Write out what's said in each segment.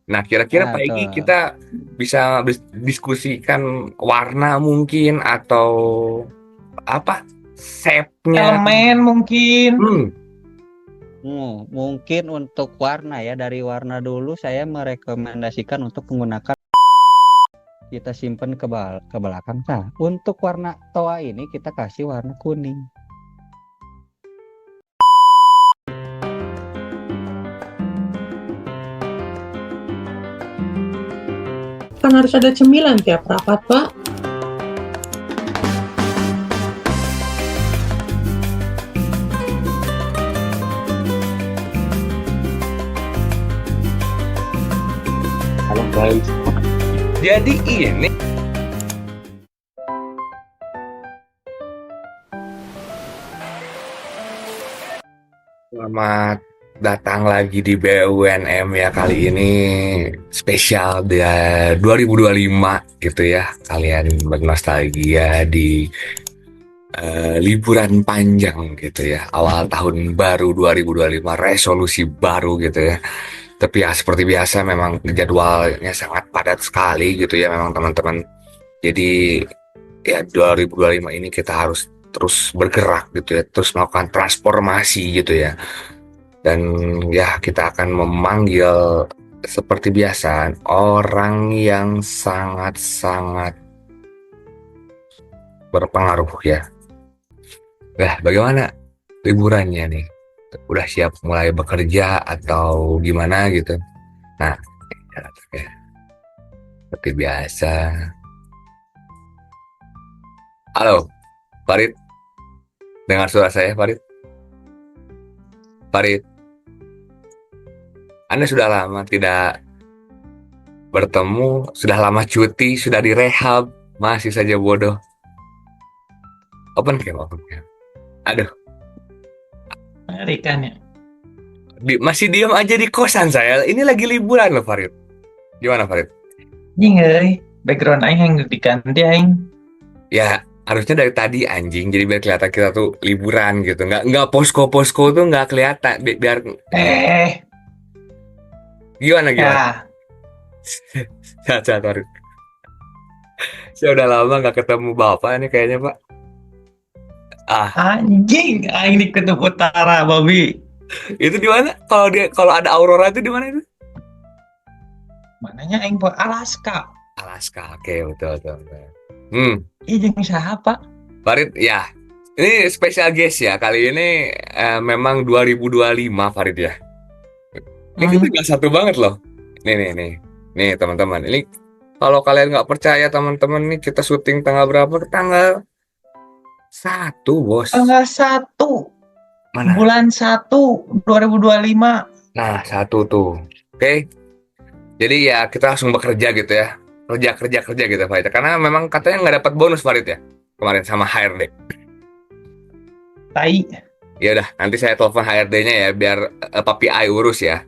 Nah, kira-kira Nah, Pak Egi tuh. kita bisa diskusikan warna mungkin atau apa shape-nya. Elemen mungkin. Hmm, Mungkin untuk warna ya, dari warna dulu saya merekomendasikan untuk menggunakan kita simpan ke belakang. Nah, untuk warna toa ini kita kasih warna kuning. Kan harus ada cemilan tiap rapat, Pak. halo guys. Jadi ini selamat datang lagi di BUNM ya, kali ini spesial dia 2025 gitu ya. Kalian bernostalgia di liburan panjang gitu ya. Awal tahun baru 2025, resolusi baru gitu ya. Tapi ya seperti biasa memang jadwalnya sangat padat sekali gitu ya memang teman-teman. Jadi ya 2025 ini kita harus terus bergerak gitu ya, terus melakukan transformasi gitu ya. Dan ya kita akan memanggil seperti biasa orang yang sangat-sangat berpengaruh ya. Nah, bagaimana liburannya nih? Udah siap mulai bekerja atau gimana gitu? Nah, ya, seperti biasa. Halo, Farid. Dengar suara saya, Farid? Farid, Anda sudah lama tidak bertemu, sudah lama cuti, sudah direhab, masih saja bodoh. Open cam, open cam. Aduh, Mengerikan ya. masih diam aja di kosan saya. Ini lagi liburan loh, Farid. Gimana, Farid? Anjing euy, background aing yang diganti aing. Ya, harusnya dari tadi anjing, jadi biar kelihatan kita tuh liburan gitu. Nggak posko-posko tuh nggak kelihatan. Biar Eh, gimana? ya Sehat-sehat, Farid. Saya udah lama nggak ketemu Bapak nih kayaknya, Pak. Ah, anjing aing di Kutub Utara, Bobby. itu di mana? Kalau ada aurora itu di mana itu? Mananya aing buat Alaska. Alaska. Oke, betul, betul, betul. Hmm, Ih, jeung siapa? Farid, ya. Ini spesial guest ya. Kali ini memang 2025, Farid ya. Ini kita Hmm, nggak satu banget loh. Nih, teman-teman. Ini kalau kalian nggak percaya teman-teman nih, kita syuting tanggal berapa? Tanggal 1, bos. tanggal 1 Mana? bulan 1 2025. Nah, 1 tuh. Oke. Jadi ya kita langsung bekerja gitu ya. Kerja gitu Farid. Karena memang katanya nggak dapat bonus Farid ya. Kemarin sama HRD. Tai. Ya udah, nanti saya telepon HRD-nya ya biar Papi Ai urus ya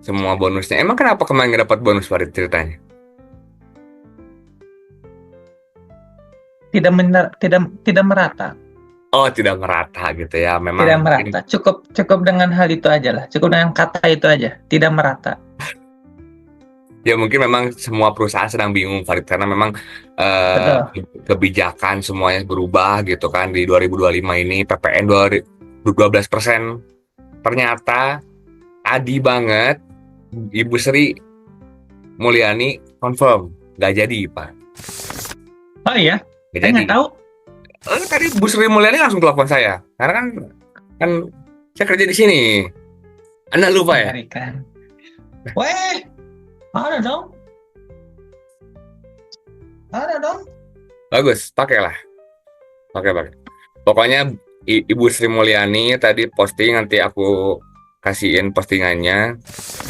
semua bonusnya. Emang kenapa kemarin nggak dapat bonus Farid ceritanya? Tidak merata. Oh, tidak merata gitu ya. Memang Tidak merata. Cukup dengan hal itu aja lah. Cukup dengan kata itu aja. Tidak merata. ya mungkin memang semua perusahaan sedang bingung Farid karena memang eh, Betul. kebijakan semuanya berubah gitu kan di 2025 ini PPN 12%. Ternyata tadi banget Ibu Sri Mulyani confirm nggak jadi Pak. Oh iya, Nggak saya jadi. nggak tahu. Tadi Bu Sri Mulyani langsung telepon saya karena kan saya kerja di sini. Anda lupa ya? Mengerikan. Weh, ada dong. Ada dong. Bagus, pakailah. Pakai. Pokoknya Ibu Sri Mulyani tadi posting, nanti aku kasihin postingannya.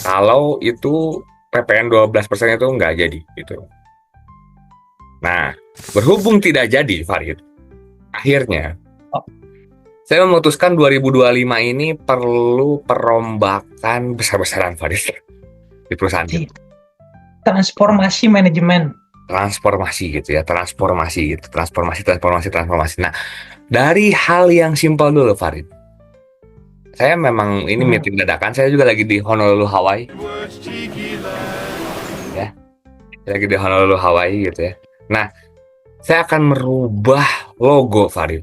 Kalau itu PPN 12% itu nggak jadi gitu. Nah, berhubung tidak jadi Farid, akhirnya Oh, saya memutuskan 2025 ini perlu perombakan besar-besaran Farid di perusahaan di kita. transformasi manajemen. Transformasi gitu ya, transformasi. Nah, dari hal yang simpel dulu Farid. Saya memang ini Hmm. meeting dadakan, saya juga lagi di Honolulu, Hawaii. Ya, lagi di Honolulu, Hawaii gitu ya. Nah, saya akan merubah logo Farid,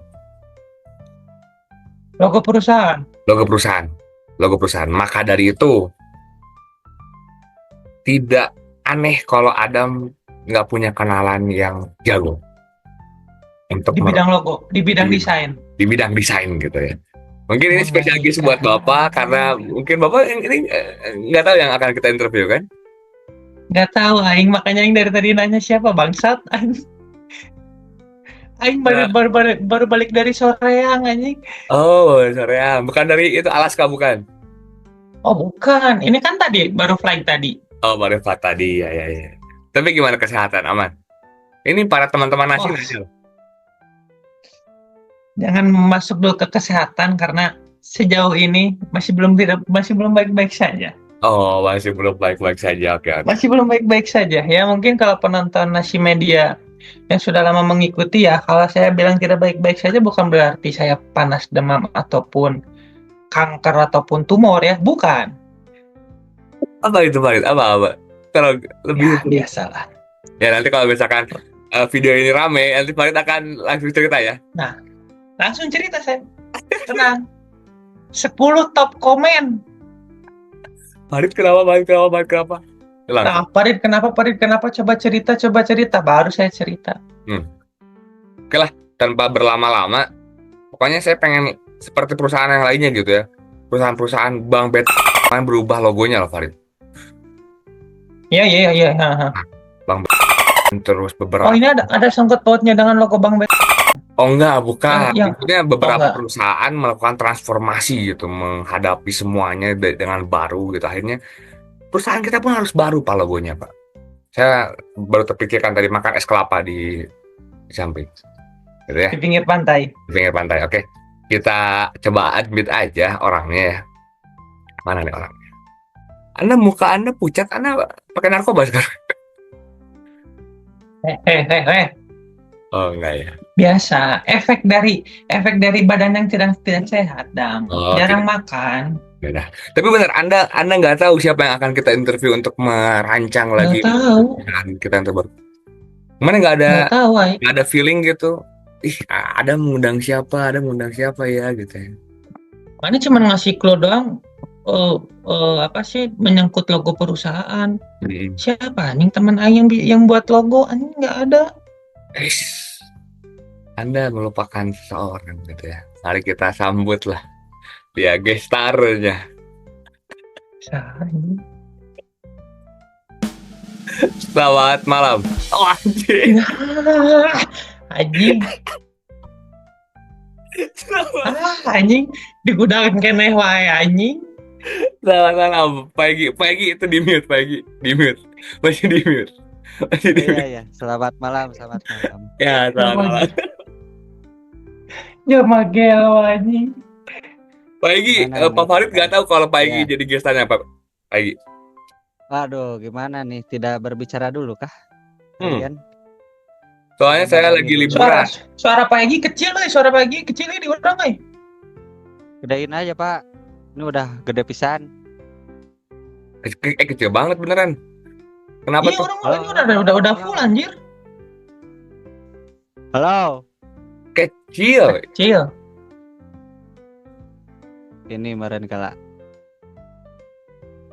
Logo perusahaan. logo perusahaan, logo perusahaan. Maka dari itu tidak aneh kalau Adam nggak punya kenalan yang jago untuk Di bidang logo, di bidang di, desain. di bidang desain gitu ya. Mungkin ini Oh spesial my case buat God. Bapak karena mungkin Bapak ini nggak tahu yang akan kita interview kan? Nggak tahu aing, makanya aing dari tadi nanya siapa bangsat. Aing Nah, baru balik dari Soreang anjing. oh, sorry ya, bukan dari itu Alaska bukan? Oh bukan, ini kan tadi baru flight tadi. Oh, baru Fat tadi ya ya ya. Tapi gimana kesehatan aman? Ini para teman-teman nasi Oh, nanya loh. jangan masuk dulu ke kesehatan karena sejauh ini masih belum baik-baik saja. Oh, masih belum baik-baik saja. Oke, oke. Masih belum baik-baik saja. Ya mungkin kalau penonton Nasi Media yang sudah lama mengikuti ya, kalau saya bilang tidak baik-baik saja bukan berarti saya panas demam ataupun kanker ataupun tumor ya, bukan. Apa itu Farid? Apa? Kalau lebih Ya biasalah. ya nanti kalau misalkan video ini rame, nanti Farid akan langsung cerita ya. Nah, langsung cerita saya. Tenang. 10 top komen. Farid kenapa? Farid kenapa? Langsung. Nah, Farid kenapa? Coba cerita. Baru saya cerita. Oke lah, tanpa berlama-lama, pokoknya saya pengen seperti perusahaan yang lainnya gitu ya. Perusahaan-perusahaan Bank BTN berubah logonya loh Farid. Iya. Ha. Bank BTN terus Oh, beberapa. ini ada sangkut pautnya dengan logo Bank BTN. Oh enggak, bukan. Yang Maksudnya beberapa enggak. perusahaan melakukan transformasi gitu, menghadapi semuanya dengan baru gitu. Akhirnya perusahaan kita pun harus baru Pak logonya Pak. Saya baru terpikirkan tadi makan es kelapa di samping. Gitu ya, Di pinggir pantai. di pinggir pantai. Oke, kita coba admit aja orangnya ya. Mana nih orangnya? Muka Anda pucat, Anda pakai narkoba sekarang? Oh enggak ya. Biasa, efek dari badan yang tidak sehat, Dam. Oh, Jarang makan. Beda. Tapi benar, Anda nggak tahu siapa yang akan kita interview untuk merancang lagi Nggak tahu, perusahaan kita yang terbaru. Kemana nggak nggak tahu, ay. ada feeling gitu. Ih, ada mengundang siapa ya gitu ya. Mana cuma ngasih clue doang. Apa sih menyangkut logo perusahaan? Hmm. Siapa anjing teman aing yang buat logo? Anjing nggak ada. Anda melupakan seseorang gitu ya. Mari kita sambut lah dia gestarnya. Anjing. Selamat malam. Oh anjing. Anjing. Anjing digudangin keneh wae anjing. Selamat malam. Pagi itu di mute, Masih di mute. Iya. Selamat malam. Ya, selamat malam. Ya magel anjing. Pagi, Mana Pak nih, Farid Pak? nggak tahu kalau Pagi Iya. jadi gestarnya Pak Pagi. Waduh, gimana nih? Tidak berbicara dulu kah? Kalian? Soalnya saya lagi liburan. Suara pagi kecil di orang euy. Gedein aja, Pak. Ini udah gede pisan. Kecil banget beneran. Kenapa Iya, tuh? orang ini udah full anjir. Halo. Kecil. Kecil. Ini meren kala.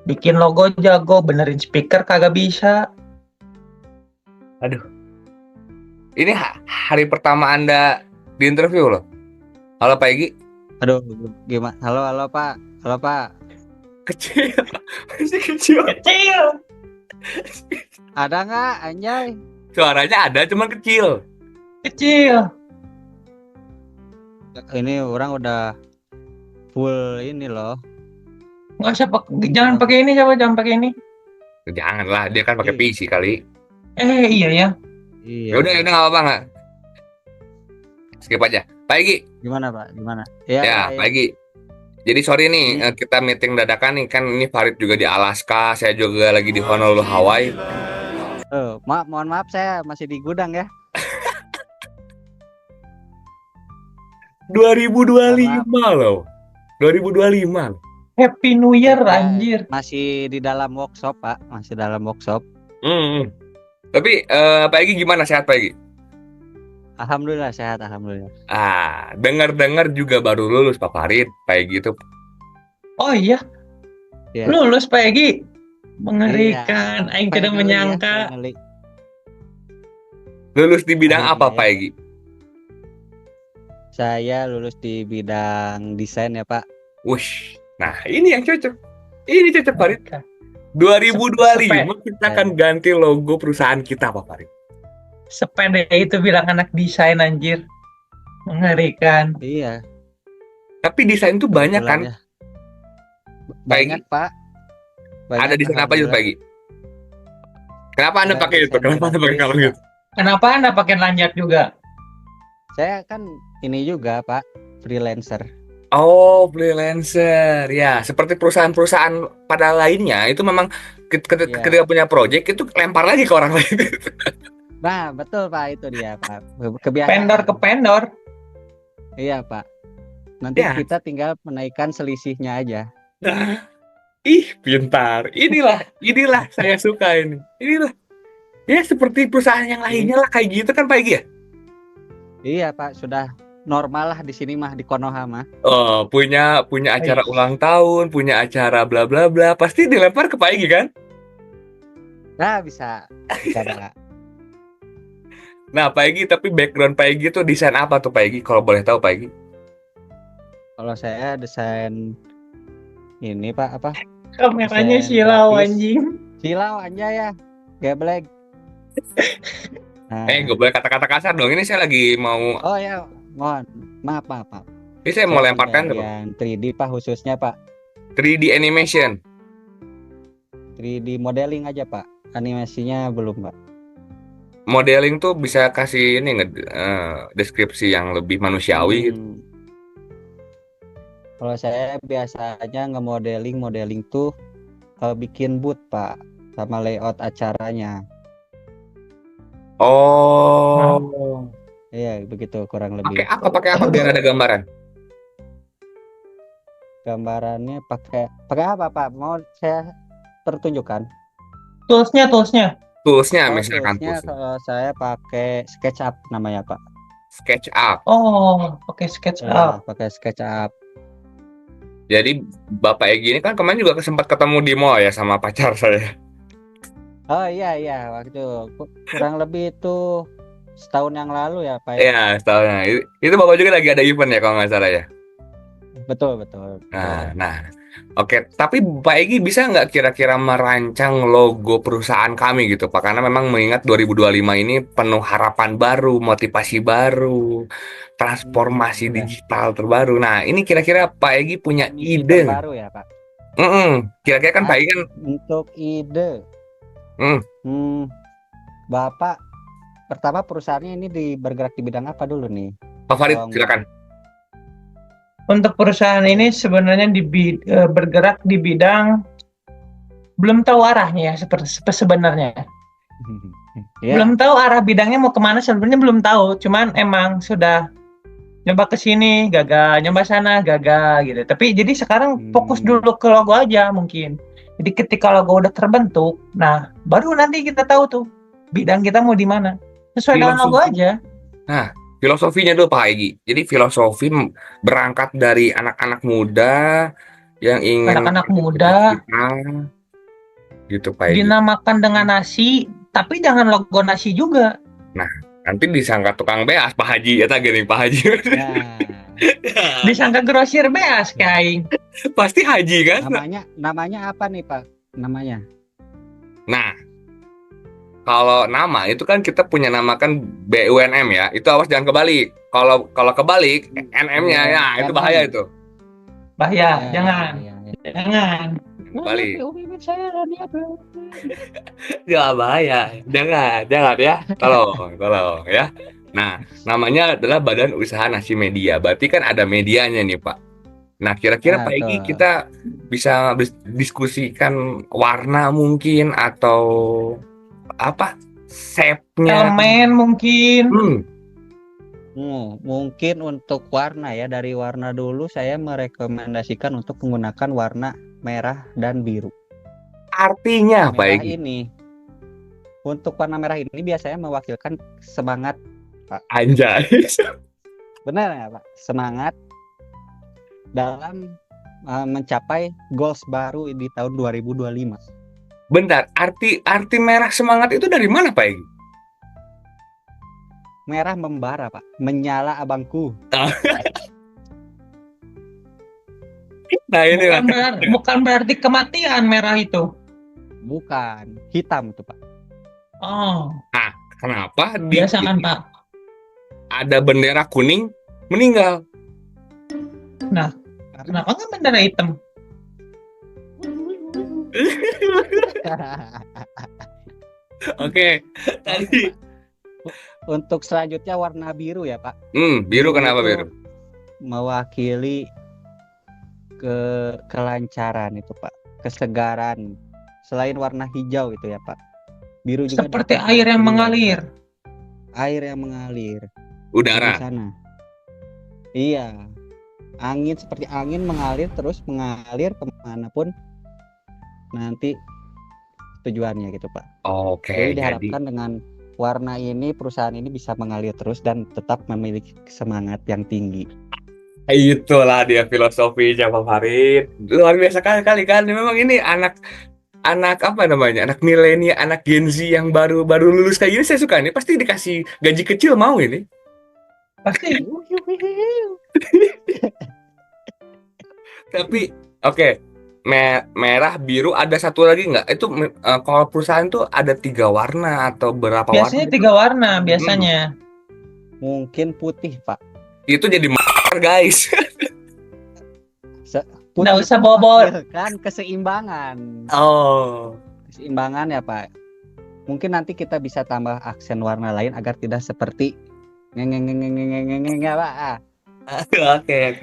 Bikin logo jago, benerin speaker kagak bisa. Ini hari pertama Anda di interview loh. Halo Pak Egi. Aduh, gimana? Halo, Pak. Halo, Pak. Kecil. Masih kecil. Kecil. Ada nggak, anjay? Suaranya ada, cuman kecil. Kecil. Ini orang udah full ini loh. Nggak usah jangan pakai ini, jangan pakai ini. Janganlah, dia kan pakai PC kali. Iya ya. Ya Iya. udah nggak apa-apa nggak. Skip aja. Pak Egi. Gimana, Pak? Gimana? Ya, Pak Egi. Jadi sorry nih, kita meeting dadakan nih, kan ini Farid juga di Alaska, saya juga lagi di Honolulu, Hawaii. Mohon maaf saya masih di gudang ya. 2025 loh. 2025. Happy New Year Kita anjir. masih di dalam workshop, Pak. Masih dalam workshop. Hmm. Tapi Pak Egi gimana, sehat Pak Egi? Alhamdulillah sehat, alhamdulillah. Dengar-dengar juga baru lulus Pak Farid, Pak Egi itu. Oh iya, Ya. lulus Pak Egi. Iya, Mengerikan, aing tidak finally ya, menyangka. finally. Lulus di bidang Akhirnya apa Pak ya. Egi? Saya lulus di bidang desain ya, Pak. Wush. Nah, ini yang cocok. Ini cocok Farid. Oke. 2025 kita akan ganti logo perusahaan kita Pak Farid. Sepede itu bilang anak desain anjir. Mengerikan. Iya, Tapi desain tuh banyak kan? kebetulan ya. Banyak, Pak. Banyak, Ada desain apa itu Pak Egi? Kenapa Anda Ada pakai itu? desain Kenapa Anda pakai grafis, kalung Pak. itu? Kenapa Anda pakai lanjut juga? Saya kan ini juga, Pak, freelancer. Oh, freelancer. Ya, seperti perusahaan-perusahaan pada lainnya itu memang Iya. ketika punya project itu lempar lagi ke orang lain. Nah, betul, Pak, itu dia, Pak. Kebiasaan. Pendor ke pendor. Iya, Pak. Nanti Ya. kita tinggal menaikkan selisihnya aja. Nah, ih, pintar. Inilah saya suka ini. Inilah. Ya, seperti perusahaan yang lainnya lah kayak gitu kan Pak Egi ya? Iya, Pak, sudah normal lah di sini mah, di Konoha mah. Oh, punya acara ulang tahun, punya acara bla bla bla, pasti dilempar ke Pak Egi kan? Nah, bisa ada. Nah, Pak Egi, tapi background Pak Egi itu desain apa tuh Pak Egi? Kalau boleh tahu Pak Egi? Kalau saya desain ini, Pak, apa? Kameranya Desain silau grafis. anjing. Silau anjay ya. Geblek. Nah, Gak boleh kata-kata kasar dong. Ini saya lagi mau, oh ya, mohon maaf. ini saya mau Saya lemparkan di tuh, bagian 3D, Pak, khususnya, Pak. 3D animation. 3D modeling aja, Pak. Animasinya belum, Pak. Modeling tuh bisa kasih ini deskripsi yang lebih manusiawi gitu. Kalau saya biasanya modeling tuh bikin booth, Pak, sama layout acaranya. Oh, Iya, begitu kurang lebih. pakai apa biar ada gambaran? Gambarannya pakai apa, Pak? Mau saya pertunjukkan? Toolsnya. Toolsnya Oh, misalkan toolsnya tools. kalau saya pakai SketchUp namanya, Pak. SketchUp. Oh, oke SketchUp. Iya, pakai SketchUp. Jadi Bapak Egi ini kan kemarin juga sempat ketemu di mall ya sama pacar saya. Oh iya, waktu kurang lebih itu setahun yang lalu ya, Pak. Iya, setahunnya. Itu Bapak juga lagi ada event ya kalau nggak salah ya. Betul. Nah, oke. Tapi Pak Egi bisa nggak kira-kira merancang logo perusahaan kami gitu, Pak? Karena memang mengingat 2025 ini penuh harapan baru, motivasi baru, transformasi Iya. digital terbaru. Nah, ini kira-kira Pak Egi punya Misi ide nggak? terbaru ya, Pak. Kira-kira kan Pak Egi kan, Untuk ide, Bapak pertama perusahaannya ini bergerak di bidang apa dulu nih? Pak Farid, Tolong, silakan. Untuk perusahaan ini sebenarnya bergerak di bidang belum tahu arahnya ya sebenarnya. Ya, Belum tahu arah bidangnya mau kemana sebenarnya belum tahu. Cuman emang sudah nyoba ke sini gagal, nyoba sana gagal gitu. Tapi jadi sekarang fokus dulu ke logo aja mungkin. Jadi ketika logo udah terbentuk, nah baru nanti kita tahu tuh bidang kita mau di mana. Sesuai dengan logo aja. Nah, filosofinya dulu Pak Egi. Jadi filosofi berangkat dari anak-anak muda yang ingin Anak-anak muda gitu Pak Egi. dinamakan dengan nasi, tapi jangan logo nasi juga. Nah, nanti disangka tukang beas Pak Haji, ya tak gini Pak Haji. nah, Disangka grosir beas kaing. Pasti Haji kan? namanya apa nih, Pak? Namanya? Nah, kalau nama itu kan kita punya nama kan BUNM ya. Itu awas jangan kebalik. Kalau kebalik NM-nya ya itu bahaya itu. Bahaya, jangan. Ya. Jangan. Balik. Ya bahaya. Jangan ya. Tolong ya. Nah, namanya adalah Badan Usaha Nasi Media. Berarti kan ada medianya nih, Pak. Nah, kira-kira Nah, Pak Egi betul. kita bisa diskusikan warna mungkin atau apa? Shape-nya. Elemen mungkin. Mungkin untuk warna ya, dari warna dulu saya merekomendasikan untuk menggunakan warna merah dan biru. Artinya apa Merah Egi? ini, untuk warna merah ini biasanya mewakilkan semangat, Pak. Anjay. Benar ya, Pak? Semangat dalam mencapai goals baru di tahun 2025. Bentar, arti merah semangat itu dari mana Pak Egi? Merah membara, Pak. Menyala abangku. Nah ini lah. Bukan berarti kematian merah itu. Bukan hitam itu, Pak. Oh, Kenapa biasa kan Pak? ada bendera kuning meninggal? Kenapa nggak bendera hitam? Oke, tadi. Untuk selanjutnya warna biru ya, Pak. Biru kenapa itu biru? Mewakili kelancaran itu, Pak. Kesegaran. Selain warna hijau itu ya, Pak. Biru juga Seperti dapat air yang mewakili mengalir. air yang mengalir di Udara. sana. Iya. Angin, seperti angin mengalir terus mengalir kemanapun nanti tujuannya gitu, Pak. Oke, Jadi jadi diharapkan dengan warna ini perusahaan ini bisa mengalir terus dan tetap memiliki semangat yang tinggi. itulah dia filosofi Pak Farid. Luar biasa kali kan. Memang ini anak apa namanya? Anak milenial, anak Gen Z yang baru lulus kayak gini saya suka nih. Pasti dikasih gaji kecil mau ini. Pasti. Tapi oke, merah, biru, ada satu lagi nggak? Itu kalau perusahaan tuh ada 3 warna atau berapa Biasanya warna? 3 warna biasanya. Mungkin putih, Pak. Itu jadi guys. Putih Nggak usah itu bawa-bawa. mewakilkan keseimbangan. Oh. Keseimbangan ya, Pak. Mungkin nanti kita bisa tambah aksen warna lain agar tidak seperti Pak. Oke.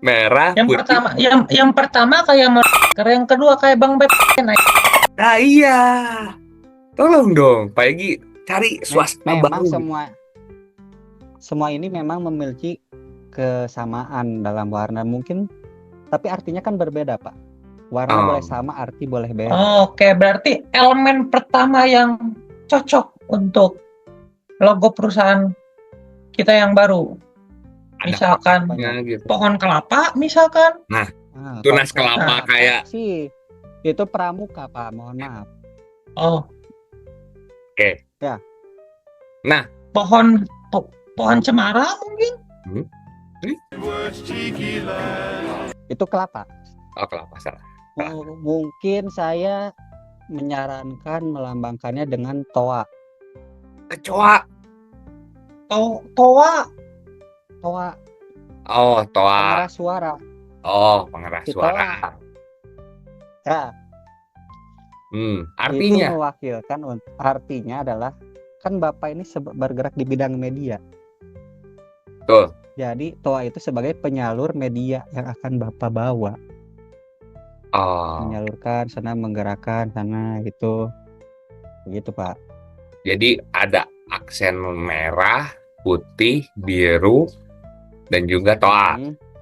Merah, Yang putih. pertama, yang pertama kayak yang kedua kayak Bang Beb. Nah iya. Tolong dong, Pak Egi cari suasana Memang baru. semua ini memang memiliki kesamaan dalam warna mungkin, tapi artinya kan berbeda, Pak. Warna boleh sama, arti boleh beda. Oke, berarti elemen pertama yang cocok untuk logo perusahaan kita yang baru. Misalkan gitu. pohon kelapa misalkan. Tunas kelapa kayak sih. Itu pramuka, Pak. Mohon maaf. Oh. Oke. Ya. Nah, pohon cemara mungkin? Itu kelapa. Oh, kelapa salah. Mungkin saya menyarankan melambangkannya dengan toa. Kecoa. Toa. Oh, toa. Pengeras suara. Oh, pengeras suara. Ya. Artinya? Itu mewakilkan, artinya adalah kan Bapak ini bergerak di bidang media. Betul. Jadi toa itu sebagai penyalur media yang akan Bapak bawa. Menyalurkan sana, menggerakkan sana gitu. Begitu, Pak. Jadi ada aksen merah, putih, biru, dan juga toa.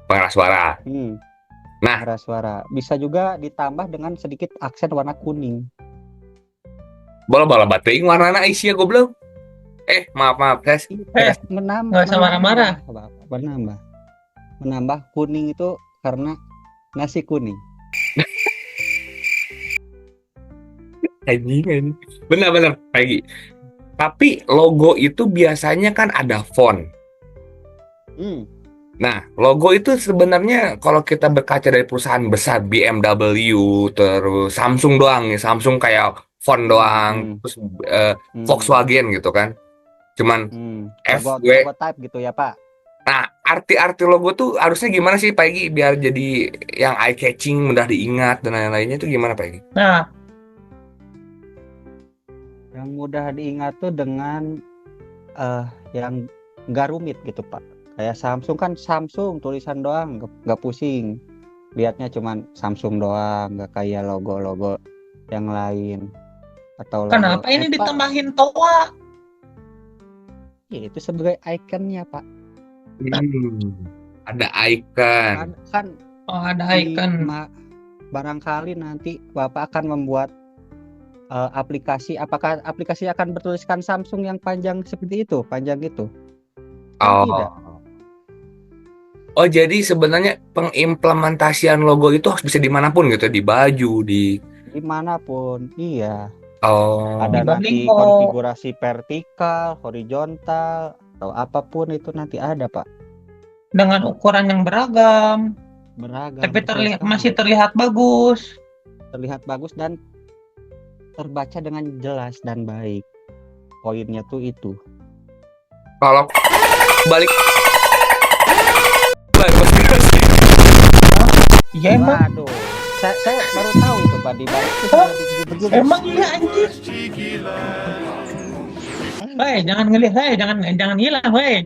Pengeras suara. Nah, pengeras suara. Bisa juga ditambah dengan sedikit aksen warna kuning. Bola bateing warna Aisyah goblok. Maaf, guys. Menambah. Nggak usah marah-marah. Menambah kuning itu karena nasi kuning. Anjing. Benar Peggy. Tapi logo itu biasanya kan ada font. Nah, logo itu sebenarnya kalau kita berkaca dari perusahaan besar BMW, terus Samsung doang nih, Samsung kayak font doang, terus Volkswagen gitu kan, cuman logo type gitu ya, Pak. Nah, arti logo tuh harusnya gimana sih, Pak Egi, biar jadi yang eye catching, mudah diingat dan lain-lainnya itu gimana, Pak Egi? Nah, yang mudah diingat tuh dengan yang nggak rumit gitu, Pak. Kayak Samsung kan Samsung tulisan doang, nggak pusing. Lihatnya cuman Samsung doang, nggak kayak logo-logo yang lain. Atau kenapa ini ditambahin toa? Ya, itu sebagai ikonnya, Pak. Ada icon. Kan Oh, ada di icon. barangkali nanti Bapak akan membuat aplikasi. Apakah aplikasi akan bertuliskan Samsung yang panjang seperti itu, panjang itu? Kan tidak. Oh, jadi sebenarnya pengimplementasian logo itu harus bisa dimanapun gitu, di baju, di Dimanapun, iya. oh, Ada Di nanti baliho. konfigurasi vertikal, horizontal, atau apapun itu nanti ada, Pak. Dengan ukuran yang beragam, Beragam, tapi betul masih sekali. terlihat bagus. Terlihat bagus dan terbaca dengan jelas dan baik. Poinnya tuh itu. kalau balik konspirasi. Iya emang, Waduh, saya baru tahu itu, Pak, di balik itu sudah begini. emang iya anjir. Hei, jangan ngelihat, hei, jangan hilang, hei.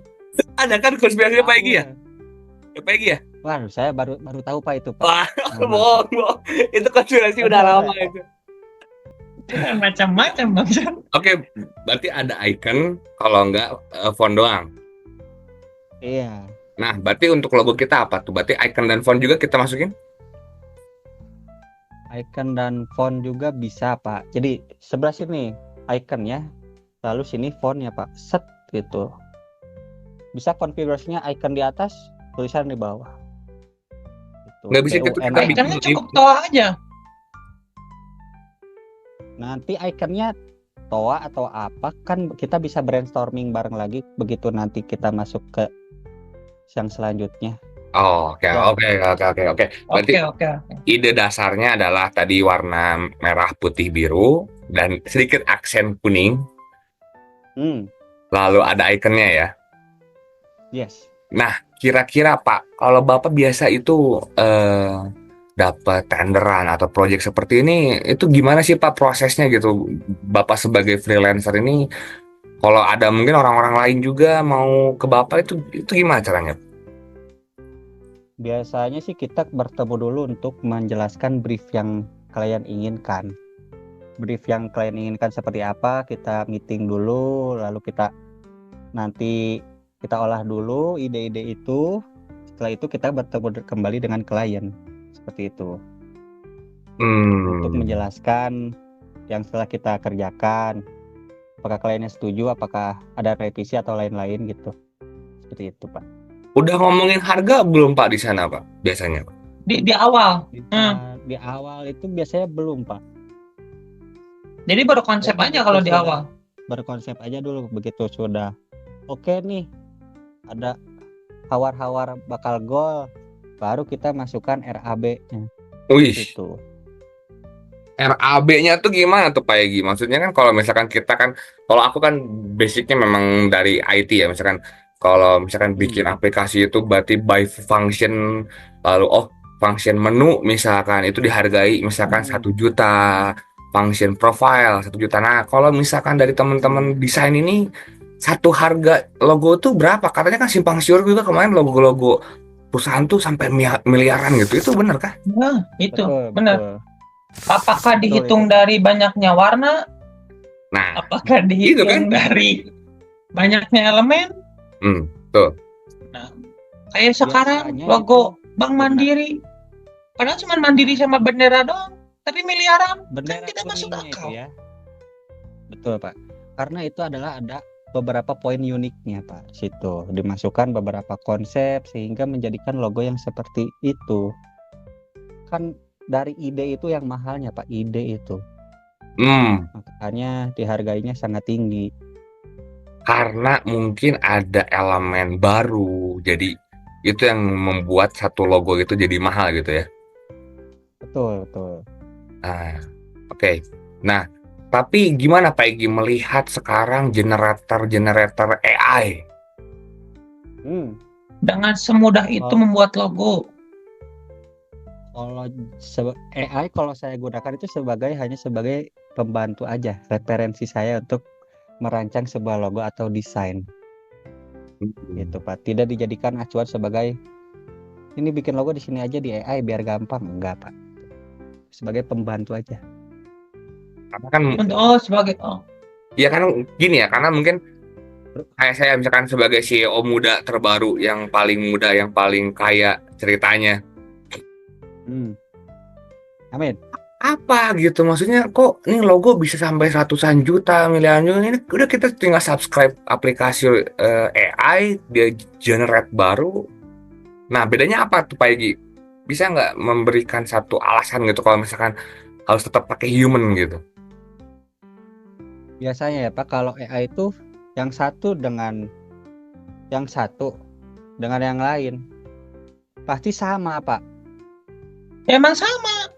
Ada kan konspirasinya Pak Egy ya? Waduh. Pak Egy ya? Waduh, saya baru tahu, Pak, itu, Pak. Wah, Mohon maaf. bohong. Itu konspirasi udah lama itu. Macam-macam bang. Oke, berarti ada icon, kalau enggak font doang. Iya, Nah, berarti untuk logo kita apa tuh? Berarti icon dan font juga kita masukin? icon dan font juga bisa, Pak. Jadi sebelah sini iconnya, lalu sini fontnya, Pak. Set gitu. Bisa konfigurasinya icon di atas, tulisan di bawah. Gitu. Nggak bisa kita TUN. bikin Ikonnya cukup toa aja. Nanti ikonnya toa atau apa kan kita bisa brainstorming bareng lagi begitu nanti kita masuk ke yang selanjutnya. Oh, oke, Ya. oke. Berarti Oke. ide dasarnya adalah tadi warna merah, putih, biru, dan sedikit aksen kuning. Lalu ada ikonnya ya. Yes. Nah, kira-kira Pak, kalau Bapak biasa itu dapat tenderan atau proyek seperti ini, itu gimana sih Pak prosesnya gitu? Bapak sebagai freelancer ini, kalau ada mungkin orang-orang lain juga mau ke Bapak itu gimana caranya? Biasanya sih kita bertemu dulu untuk menjelaskan brief yang kalian inginkan. Brief yang kalian inginkan seperti apa, kita meeting dulu, lalu nanti kita olah dulu ide-ide itu. Setelah itu kita bertemu kembali dengan klien. Seperti itu. Untuk menjelaskan yang setelah kita kerjakan. Apakah kliennya setuju, apakah ada revisi atau lain-lain gitu. Seperti itu, Pak. Udah ngomongin harga belum Pak di sana Pak? Biasanya Pak? Di awal. Di awal itu biasanya belum, Pak. Jadi baru konsep Jadi aja kalau begitu di sudah- awal. Berkonsep aja dulu, begitu sudah oke nih, ada hawar-hawar bakal gol, baru kita masukkan RAB-nya. Wih, Gitu. RAB-nya tuh gimana tuh Pak Egy? Maksudnya kan kalau misalkan kita kan, kalau aku kan basicnya memang dari IT ya, misalkan kalau misalkan bikin aplikasi itu berarti by function, lalu function menu misalkan itu dihargai misalkan 1 juta, function profile 1 juta. Nah, kalau misalkan dari teman-teman desain ini satu harga logo tuh berapa? Katanya kan simpang siur juga kemarin logo-logo perusahaan tuh sampai miliaran gitu. Itu bener kah? Nah, itu Betul, benar. betul. Apakah Betul dihitung itu. dari banyaknya warna? Nah, Apakah dihitung kan? dari banyaknya elemen? tuh. Kayak sekarang Biasanya logo itu Bank benar. Mandiri. Padahal cuma Mandiri sama bendera doang, tapi miliaran. Bendera Kan tidak masuk kuningnya itu akal. ya. Betul, Pak. Karena itu adalah ada beberapa poin uniknya, Pak. Situ dimasukkan beberapa konsep sehingga menjadikan logo yang seperti itu. Kan dari ide itu yang mahalnya, Pak, ide itu. Makanya dihargainya sangat tinggi. Karena mungkin ada elemen baru, jadi itu yang membuat satu logo itu jadi mahal gitu ya. Betul, betul. Oke. Nah, tapi gimana Pak Egy melihat sekarang generator AI? Dengan semudah itu membuat logo. Kalau AI kalau saya gunakan itu hanya sebagai pembantu aja, referensi saya untuk merancang sebuah logo atau desain. Gitu, Pak. Tidak dijadikan acuan sebagai ini bikin logo di sini aja di AI biar gampang, enggak, Pak. Sebagai pembantu aja. Karena kan Sebagai ya kan gini ya, karena mungkin Kayak saya misalkan sebagai CEO muda terbaru yang paling muda, yang paling kaya ceritanya. Hmm. Amin. Apa gitu maksudnya, kok ini logo bisa sampai ratusan juta, miliaran juta, ini udah kita tinggal subscribe aplikasi AI, dia generate baru. Nah, bedanya apa tuh Pak Egi? Bisa nggak memberikan satu alasan gitu kalau misalkan harus tetap pakai human gitu? Biasanya ya Pak, kalau AI itu yang satu dengan yang satu dengan yang lain pasti sama Pak. Emang sama.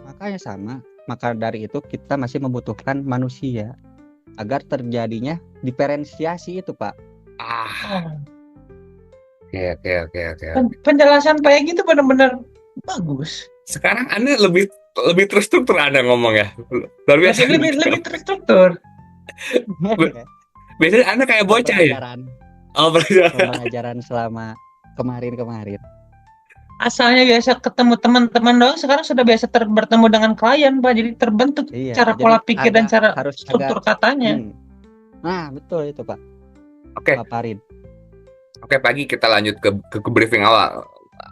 Makanya sama. Maka dari itu kita masih membutuhkan manusia agar terjadinya diferensiasi itu Pak. Ah, Oh, oke oke oke oke. penjelasan Pak Egy itu benar-benar bagus. Sekarang Anda lebih lebih terstruktur Anda ngomong ya. Luar biasa. Lebih terstruktur. Biasanya Anda kayak bocah ya. Pembelajaran Oh, belajar. pembelajaran selama kemarin. Asalnya biasa ketemu teman-teman doang, sekarang sudah biasa bertemu dengan klien, Pak. Jadi terbentuk Iya, cara jadi pola pikir dan cara harus struktur katanya. Nah, betul itu Pak. Oke, Paparin. oke pagi kita lanjut ke briefing awal.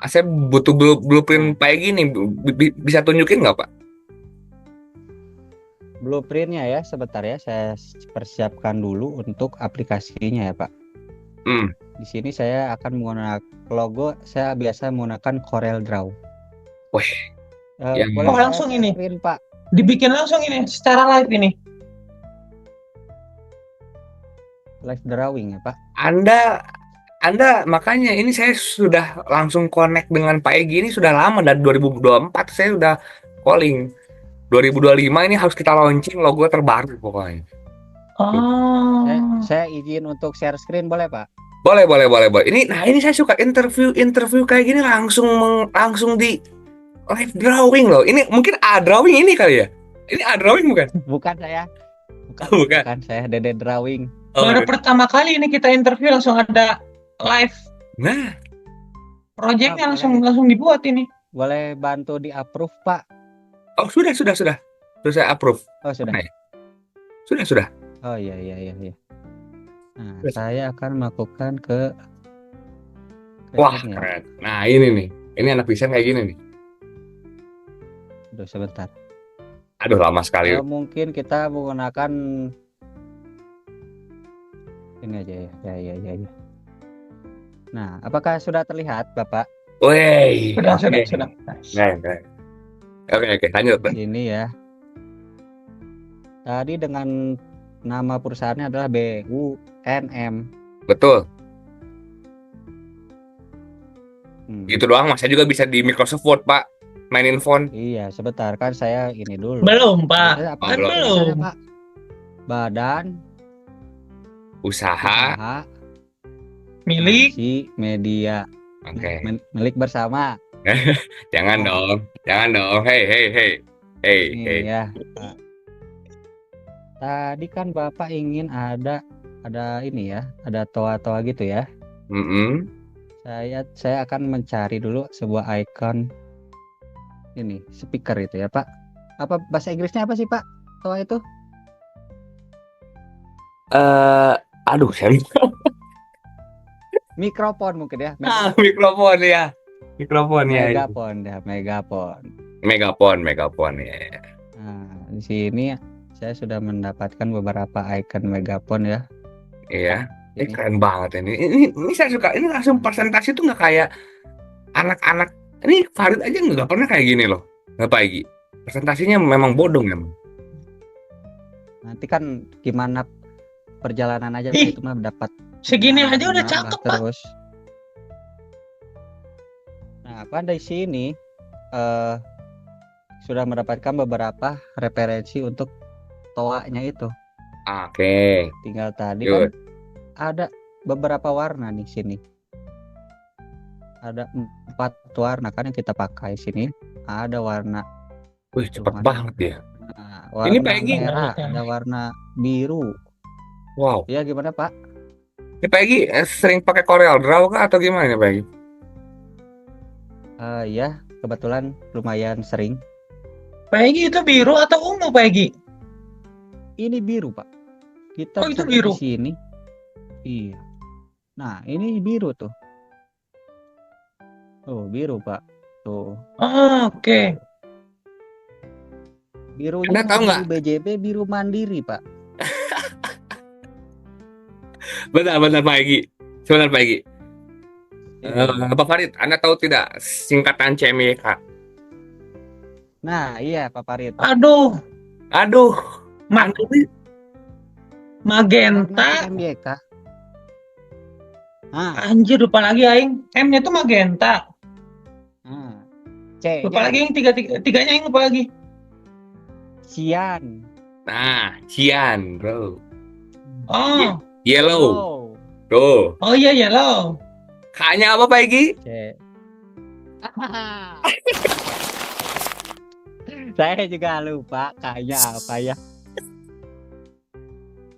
Saya butuh blueprint Pak Egi nih. Bisa tunjukin nggak Pak? Blueprintnya ya, sebentar ya, saya persiapkan dulu untuk aplikasinya ya Pak. Hmm. Di sini saya akan menggunakan logo, saya biasa menggunakan Corel Draw. Wih, yang Boleh Oh, saya langsung share ini. screen, Pak? Dibikin langsung ini secara live ini. Live drawing ya Pak. Anda makanya ini saya sudah langsung connect dengan Pak Egi ini sudah lama, dari 2024 saya udah calling. 2025 ini harus kita launching logo terbaru pokoknya. Oh, Saya izin untuk share screen boleh Pak? Boleh. Ini saya suka interview kayak gini langsung di live drawing loh. Ini mungkin drawing ini kali ya? Ini drawing bukan? Bukan saya. Bukan. Bukan saya, Dede Drawing. Oh, baru pertama kali ini kita interview langsung ada live nah, projectnya Ah, langsung dibuat ini. Boleh bantu di approve Pak? oh sudah. Sudah saya approve. Oh sudah. Nah, sudah. Oh iya. Nah, Yes. saya akan melakukan ke Wah, sini ya. keren. Nah, ini nih. Ini anak desain kayak gini nih. Aduh, sebentar. Aduh, lama sekali. Mungkin kita menggunakan ini aja ya. Ya. Nah, apakah sudah terlihat Bapak? Woi, Sudah. Keren. Oke, lanjut. Di sini ya. Tadi dengan nama perusahaannya adalah BUNM. Betul. Gitu Hmm. doang, Mas. Saya juga bisa di Microsoft Word, Pak. Mainin font. Iya, sebentar kan saya ini dulu. Belum, Pak. Biasanya apa? Kan belum. Biasanya, Pak? Badan Usaha. Usaha Milik. si media Oke. milik bersama. Jangan dong. Hey. Ini ya. Pak. Tadi kan Bapak ingin ada ini ya, ada toa-toa gitu ya. Mm-mm. Saya akan mencari dulu sebuah icon ini speaker itu ya Pak. Apa bahasa Inggrisnya apa sih Pak? Toa itu? Aduh, saya lupa. Mikrofon mungkin ya. Mikrofon ya. Megapon ya. Nah, di sini saya sudah mendapatkan beberapa icon megapon ya. Iya. Ini Ini. keren banget ini. Ini saya suka. Ini langsung presentasi tuh nggak kayak anak-anak. Ini Farid aja nggak pernah kayak gini loh. Nggak pagi. Presentasinya memang bodong ya. Nanti kan gimana perjalanan aja Ih, itu mah dapat Segini aja udah nambah cakep, Pak. terus. Nah, pada sini sudah mendapatkan beberapa referensi untuk toanya itu. Oke. Tinggal tadi Good. kan ada beberapa warna nih sini. Ada 4 warna kan yang kita pakai sini. Ada warna Wih, cepet Cuman- banget ya. warna Ini Pak Egy. merah, ada warna biru. Wow. Ya gimana Pak? Ini Pak Egy sering pakai Corel Draw kah atau gimana nih Pak Egy? Ya kebetulan lumayan sering. Pak Egy itu biru atau ungu, Pak Egy? Ini biru Pak. Kita Oh, itu cari biru. di sini. Iya. Nah, ini biru tuh. Oh, biru, Pak. Tuh. Oh, oke. Birunya Anda tahu nggak? biru BJB, biru Mandiri, Pak. Benar-benar Pak Egi. Sebentar Pak Egi. Iya. Pak Farid, Anda tahu tidak singkatan CMYK? Nah, iya, Pak Farid. Aduh, Aduh, ma- Anda ini Warna magenta. CMYK. Nah, Anjir, lupa lagi aing. M-nya tuh magenta. nah. Lupa C-nya lagi yang tiganya aing lupa lagi. cian. nah, cian, bro. Oh, Yellow. Yellow. Tuh. oh iya yellow. K-nya apa Pak Egi? C. Saya juga lupa kayaknya apa ya.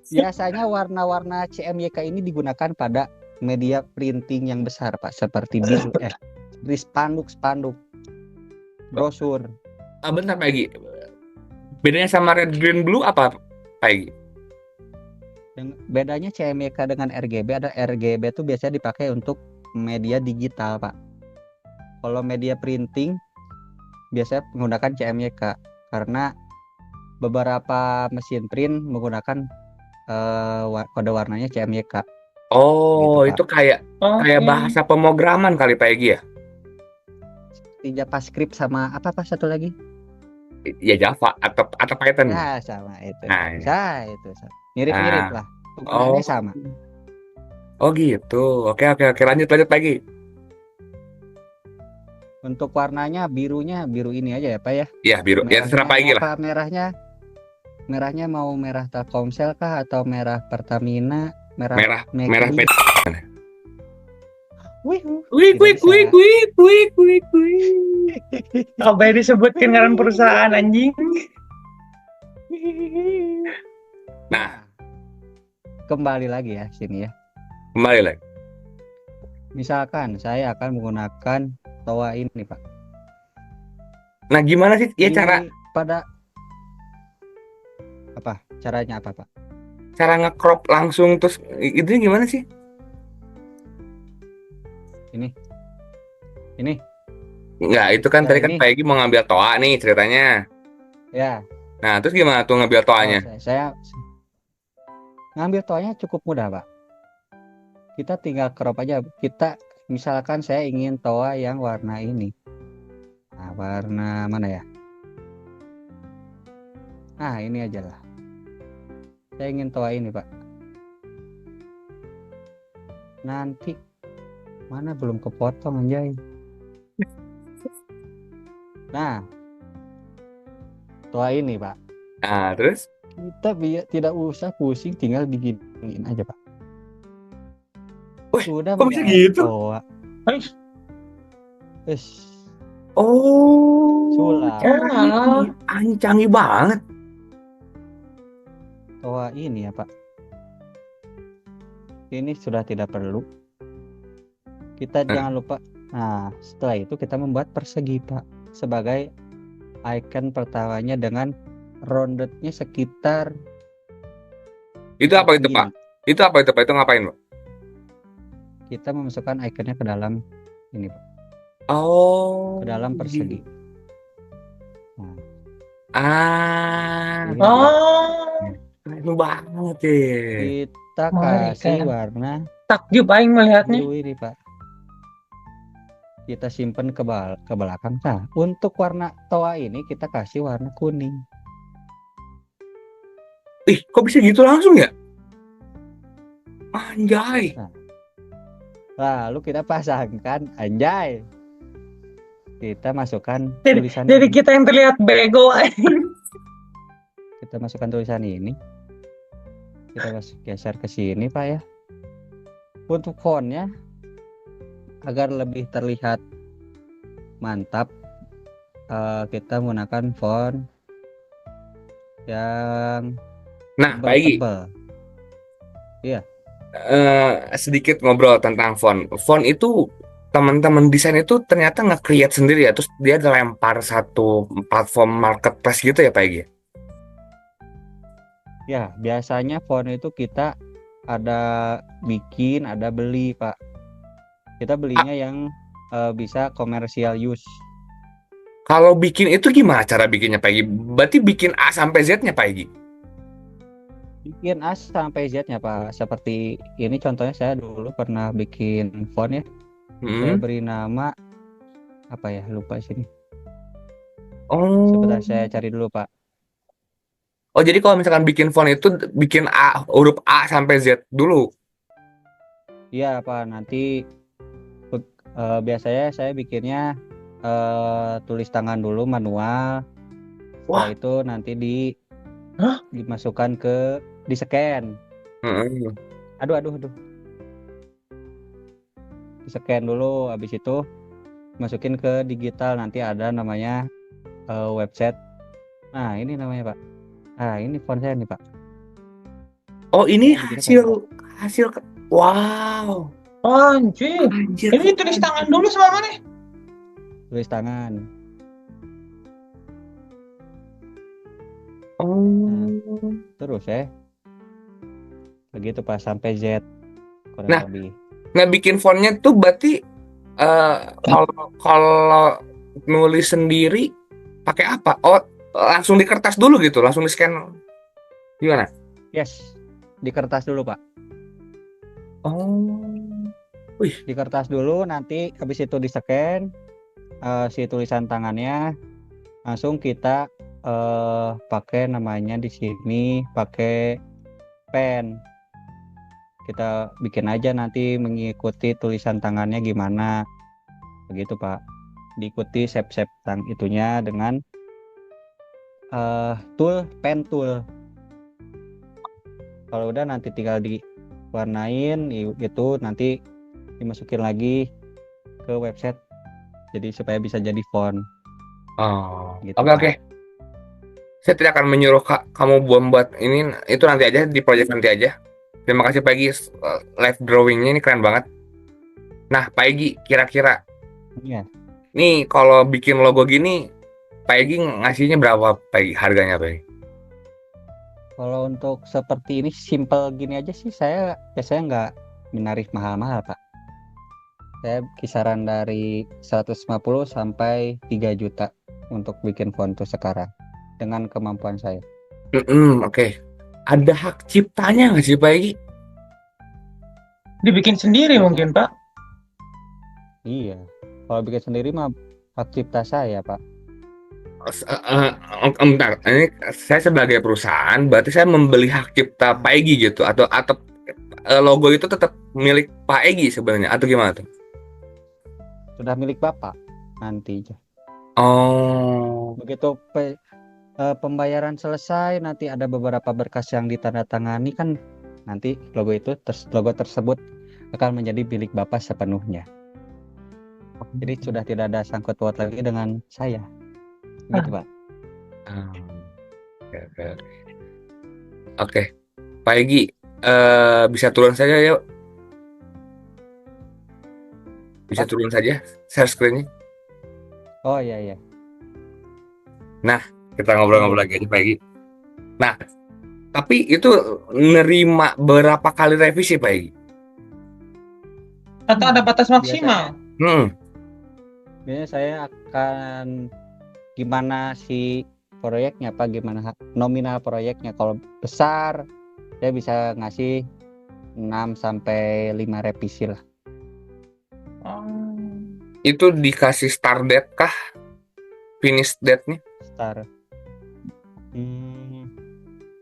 Biasanya warna-warna CMYK ini digunakan pada media printing yang besar, Pak, seperti di spanduk, brosur. Bentar Pak Egi. Bedanya sama red, green, blue apa Pak Egi? Bedanya CMYK dengan RGB, ada RGB itu biasanya dipakai untuk media digital, Pak. Kalau media printing biasanya menggunakan CMYK karena beberapa mesin print menggunakan kode warnanya CMYK gitu, Oh, Pak. itu kayak Oke. bahasa pemrograman kali Pak Egi ya? Seperti JavaScript sama apa satu lagi? Ya Java atau Python. Ya, sama itu. Nah, ya. Itu. Mirip-mirip Nah. lah. Penggunaannya Oh. sama. Oh gitu. Oke, lanjut Pak Egi. Untuk warnanya birunya biru ini aja ya, Pak ya. Ya biru. Ya terserah Pak Egi lah. Apa merahnya? Merahnya mau merah Telkomsel kah atau merah Pertamina, Merah Megli? Wih, Wik. Sampai disebutkan ngaran perusahaan anjing. Nah, kembali lagi ya sini ya. kembali lagi. Misalkan saya akan menggunakan toa ini, Pak. Nah, gimana sih ya Ini cara apa? Caranya apa, Pak? nge-crop langsung terus itu gimana sih? Ini. Enggak, itu kan Nah, tadi kan ini. Pak Egi mau ngambil toa nih ceritanya. Ya. Nah, terus gimana tuh ngambil toanya? Saya ngambil toanya cukup mudah, Pak. Kita tinggal crop aja. Misalkan saya ingin toa yang warna ini. Nah, warna mana ya? Nah, ini aja lah. Saya ingin toa ini, Pak. Nanti mana belum kepotong anjay. Nah, toa ini, Pak. Nah, terus Kita tidak usah pusing, tinggal diginiin aja, Pak. Wih, Sudah kok bisa menjadi gitu? toa. Oh, Sulap. canggih banget. Toa ini ya, Pak. Ini sudah tidak perlu. Kita jangan lupa. Nah, setelah itu kita membuat persegi, Pak, sebagai icon pertamanya dengan roundednya sekitar Itu apa itu, segini. Pak? Itu apa itu, Pak? Itu ngapain, Pak? Kita memasukkan ikonnya ke dalam ini, Pak. Oh. Ke dalam persegi. Nah, Ah, ini Oh, keren banget ya. kita Mengerikan. kasih warna takjub aing melihatnya. biru ini, Pak. Kita simpan ke belakang. Nah, untuk warna toa ini kita kasih warna kuning. Ih, kok bisa gitu langsung ya? Anjay. Lalu kita pasangkan, anjay. Kita masukkan Jadi, tulisan jadi ini. kita yang terlihat bego aing. Kita masukkan tulisan ini. Kita geser ke sini, Pak ya. Untuk fontnya agar lebih terlihat mantap, kita menggunakan font yang Nah, Pak Egi, tebal. sedikit ngobrol tentang font. Font itu teman-teman desain itu ternyata nge-create sendiri ya, terus dia dilempar satu platform marketplace gitu ya, Pak Egi? Ya, biasanya font itu kita ada bikin, ada beli, Pak. Kita belinya yang bisa commercial use. Kalau bikin itu gimana cara bikinnya, Pak Egi? Berarti bikin A sampai Z-nya, Pak Egi? Bikin A sampai Z-nya, Pak. Seperti ini contohnya saya dulu pernah bikin font ya. Saya Hmm. beri nama apa ya? Lupa sini. Oh. Sebentar saya cari dulu, Pak. Oh, jadi kalau misalkan bikin font itu bikin A, huruf A sampai Z dulu. Iya, Pak. Nanti biasanya saya bikinnya tulis tangan dulu manual. Setelah Wah. itu nanti Hah? dimasukkan di scan. Hmm. Aduh, di scan dulu. Habis itu masukin ke digital, nanti ada namanya website. Nah, ini namanya, Pak. Nah, ini font saya nih, Pak. Oh, ini Saya bikinnya pakai hasil. Wow. Oh, anjir. Anjir, Ini tulis tangan dulu sama mana? tulis tangan. Oh. Terus begitu, Pak, sampai Z kurang Nah, lebih. bikin fontnya tuh berarti kalau nulis sendiri pakai apa? Oh, langsung di kertas dulu gitu, langsung di scan. Gimana? Yes, di kertas dulu, Pak. Oh. Wih. Di kertas dulu, nanti habis itu di scan si tulisan tangannya, langsung kita pakai namanya di sini, pakai pen. Kita bikin aja nanti mengikuti tulisan tangannya gimana. Begitu, Pak. Diikuti shape-shape itunya dengan pen tool. Kalau udah nanti tinggal diwarnain itu, nanti dimasukin lagi ke website. Jadi supaya bisa jadi font. Oh. Gitu, Oke, Pak. oke. Saya tidak akan menyuruh kamu buat ini, itu nanti aja di project nanti aja. Terima kasih Pak Egi, live drawingnya ini keren banget. Nah, Pak Egi, kira-kira Iya. nih kalau bikin logo gini, Pak Egi ngasihnya berapa Pak Egi, harganya Pak Egi? Kalau untuk seperti ini simple gini aja sih, saya biasanya nggak menarik mahal-mahal, Pak. Saya kisaran dari 150 sampai 3 juta untuk bikin font tuh sekarang dengan kemampuan saya. Oke. Ada hak ciptanya nggak sih Pak Egi? Dibikin sendiri mungkin, Pak. Iya. Kalau bikin sendiri mah hak cipta saya, Pak. Bentar, ini saya sebagai perusahaan, berarti saya membeli hak cipta Pak Egi gitu, atau logo itu tetap milik Pak Egi sebenarnya, atau gimana tuh? Sudah milik Bapak nanti. Oh. Begitu pembayaran selesai, nanti ada beberapa berkas yang ditandatangani kan, nanti logo tersebut akan menjadi milik Bapak sepenuhnya. Jadi sudah tidak ada sangkut paut lagi dengan saya. Gitu, Pak. Oke. Oke, Pak Egi, bisa turun saja yuk. Bisa Apa? turun saja share screen-nya. Oh iya. Kita ngobrol-ngobrol lagi aja Pak Egi. Nah, tapi itu nerima berapa kali revisi Pak Egi? Atau ada batas maksimal? Biasanya saya akan gimana si proyeknya, Pak, gimana nominal proyeknya. Kalau besar saya bisa ngasih 6 sampai 5 revisi lah. Itu dikasih start date kah? Finish date-nya? Start.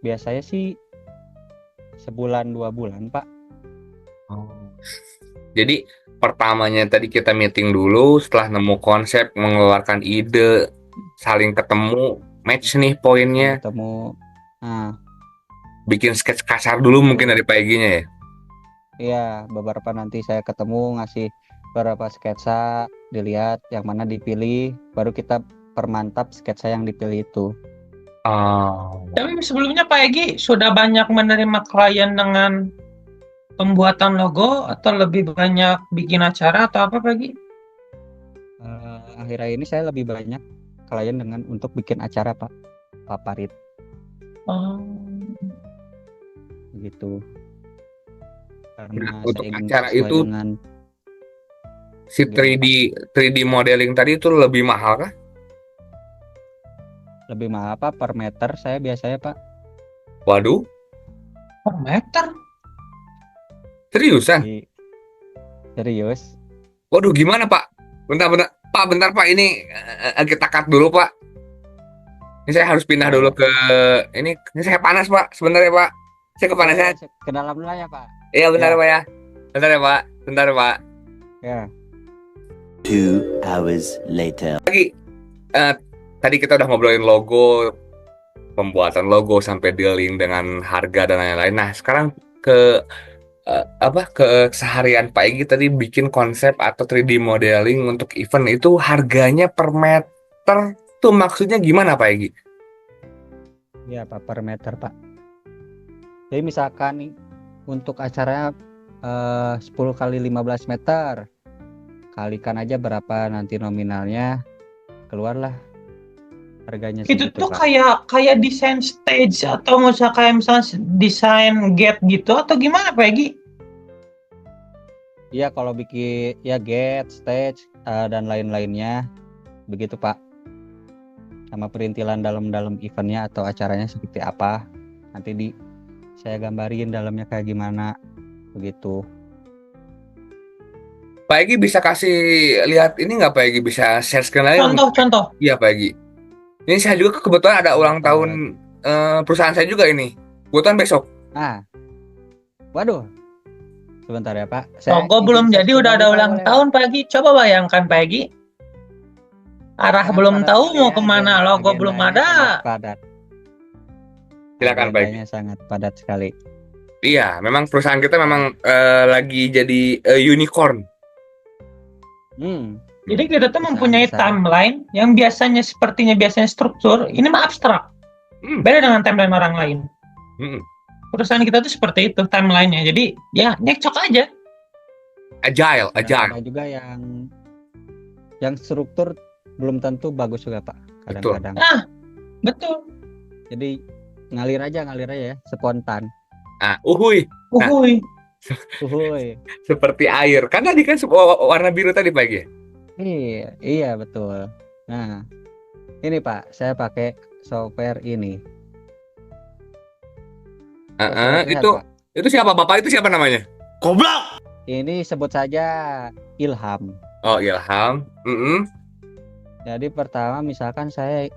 Biasanya sih sebulan 2 bulan, Pak. Jadi pertamanya tadi kita meeting dulu, setelah nemu konsep, mengeluarkan ide, saling ketemu, match nih poinnya, Ketemu. Nah, bikin sketch kasar dulu mungkin dari Pak Egi-nya ya. iya, beberapa nanti saya ketemu ngasih beberapa sketsa, dilihat yang mana dipilih, baru kita permantap sketsa yang dipilih itu. Tapi sebelumnya Pak Egi sudah banyak menerima klien dengan pembuatan logo atau lebih banyak bikin acara atau apa Pak Egi? Akhir-akhir ini saya lebih banyak klien untuk bikin acara, Pak. Paparit Oh. gitu. karena Untuk saya ingin acara sesuai itu dengan si gimana Pak? 3D modeling tadi itu lebih mahal kah? Lebih mahal apa per meter saya biasanya Pak? Waduh, Per meter. seriusan? Di serius? Waduh, gimana Pak? Bentar-bentar, Pak, bentar Pak, ini kita cut dulu Pak. Ini saya harus pindah Oh dulu ya. ke ini saya panas Pak, sebentar ya Pak. Saya Oh ya, kepanasan. ke dalam dulu ya Pak. Iya bentar Ya, ya Pak ya. Bentar ya Pak. Bentar ya Pak. ya. 2 hours later. Eh, tadi kita udah ngobrolin logo, pembuatan logo sampai dealing dengan harga dan lain-lain. Nah, sekarang ke ke keseharian Pak Egi tadi bikin konsep atau 3D modeling untuk event itu harganya per meter tuh maksudnya gimana Pak Egi? Ya Pak, per meter Pak. Jadi misalkan nih untuk acaranya 10 kali 15 meter, kalikan aja berapa nanti nominalnya, keluarlah harganya Itu segitu tuh Pak. kayak desain stage atau misalnya desain gate gitu atau gimana Pak Egi? Iya kalau bikin ya gate, stage dan lain-lainnya begitu Pak. Sama perintilan dalam eventnya atau acaranya seperti apa. Nanti saya gambarin dalamnya kayak gimana begitu. Pak Egi bisa kasih lihat ini nggak Pak Egi bisa share screen lagi? Contoh. Iya Pak Egi. Ini saya juga kebetulan ada ulang tahun perusahaan saya juga ini. Kebetulan besok. Ah, waduh. Sebentar ya Pak. Logo izin belum share jadi screen udah lagi, ada Pak, ulang boleh, Pak? tahun Pak Egi. Coba bayangkan Pak Egi. Arah Sangat belum padat tahu sekali mau ya, kemana, logo belum agendanya ada. sangat padat. Silakan Pak Egi. Agendanya sangat padat sekali. Iya, memang perusahaan kita memang lagi jadi unicorn. Jadi kita tuh Perusahaan mempunyai besar. timeline yang biasanya struktur, ini mah abstrak. Hmm. Beda dengan timeline orang lain. Hmm. Perusahaan kita tuh seperti itu timelinenya. Jadi ya nyekcok aja. Agile. Dan ada juga yang struktur belum tentu bagus juga Pak. Kadang-kadang. Betul. Jadi ngalir aja ya, spontan. Uhuy, Nah. Uhuy. Uhuy. seperti air. Kan tadi kan warna biru tadi Pak Egi. Iya betul. Nah, ini Pak, saya pakai software ini. Software lihat, Itu Pak. itu siapa Bapak itu siapa namanya? Goblok! Ini sebut saja Ilham. Oh, Ilham. Jadi pertama misalkan saya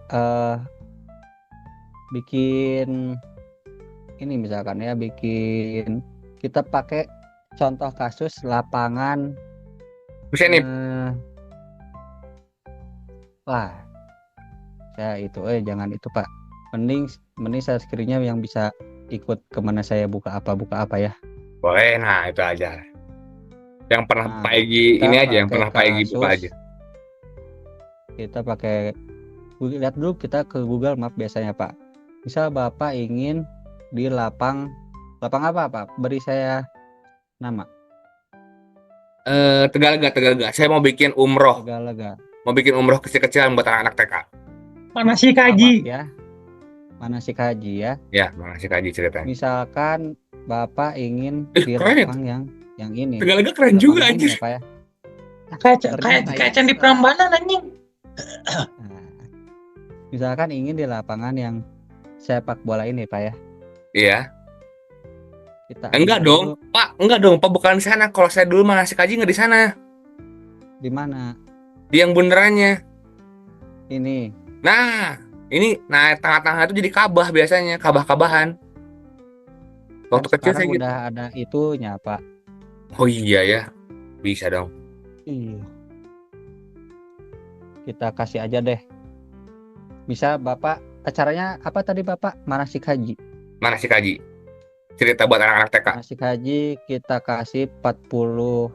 bikin ini misalkan ya, kita pakai contoh kasus lapangan Bisa nih. wah saya itu jangan itu Pak, mending saya screen-nya yang bisa ikut kemana saya buka apa ya. Boleh, nah itu aja. Yang pernah Nah, Pak Egi kita ini aja, yang pakai pernah Pak Egi buka kasus. aja. Kita pakai lihat dulu, kita ke Google Map biasanya Pak. Misal Bapak ingin di lapang apa Pak? Beri saya nama. Tegalega. Saya mau bikin umroh. Tegalega. Mau bikin umroh kecil-kecilan buat anak-anak TK. Manasik haji. Ya. Manasik haji ya. Ya, makasih Kaji ceritanya. Misalkan Bapak ingin di keren ya. lapang yang ini. Tegalega keren Lapang juga ini anjir. ya, Pak ya. Kayak Candi Prambanan anjing. Nah, misalkan ingin di lapangan yang sepak bola ini Pak ya. Iya. Kita Enggak ambil dong, dulu Pak. Enggak dong, Pak, bukan di sana. Kalau saya dulu manasik Kaji nggak di sana. di mana? Di yang benerannya. Ini. Nah, ini tengah-tengah itu jadi Kabah biasanya, Kabah-kabahan. Waktu Kan kecil saya sekarang gitu. udah ada itunya Pak. Oh iya ya. Bisa dong. Iya. Kita kasih aja deh. Bisa Bapak, acaranya apa tadi Bapak? Manasik haji. Manasik Kaji. Cerita buat anak-anak TK. Manasik haji kita kasih 40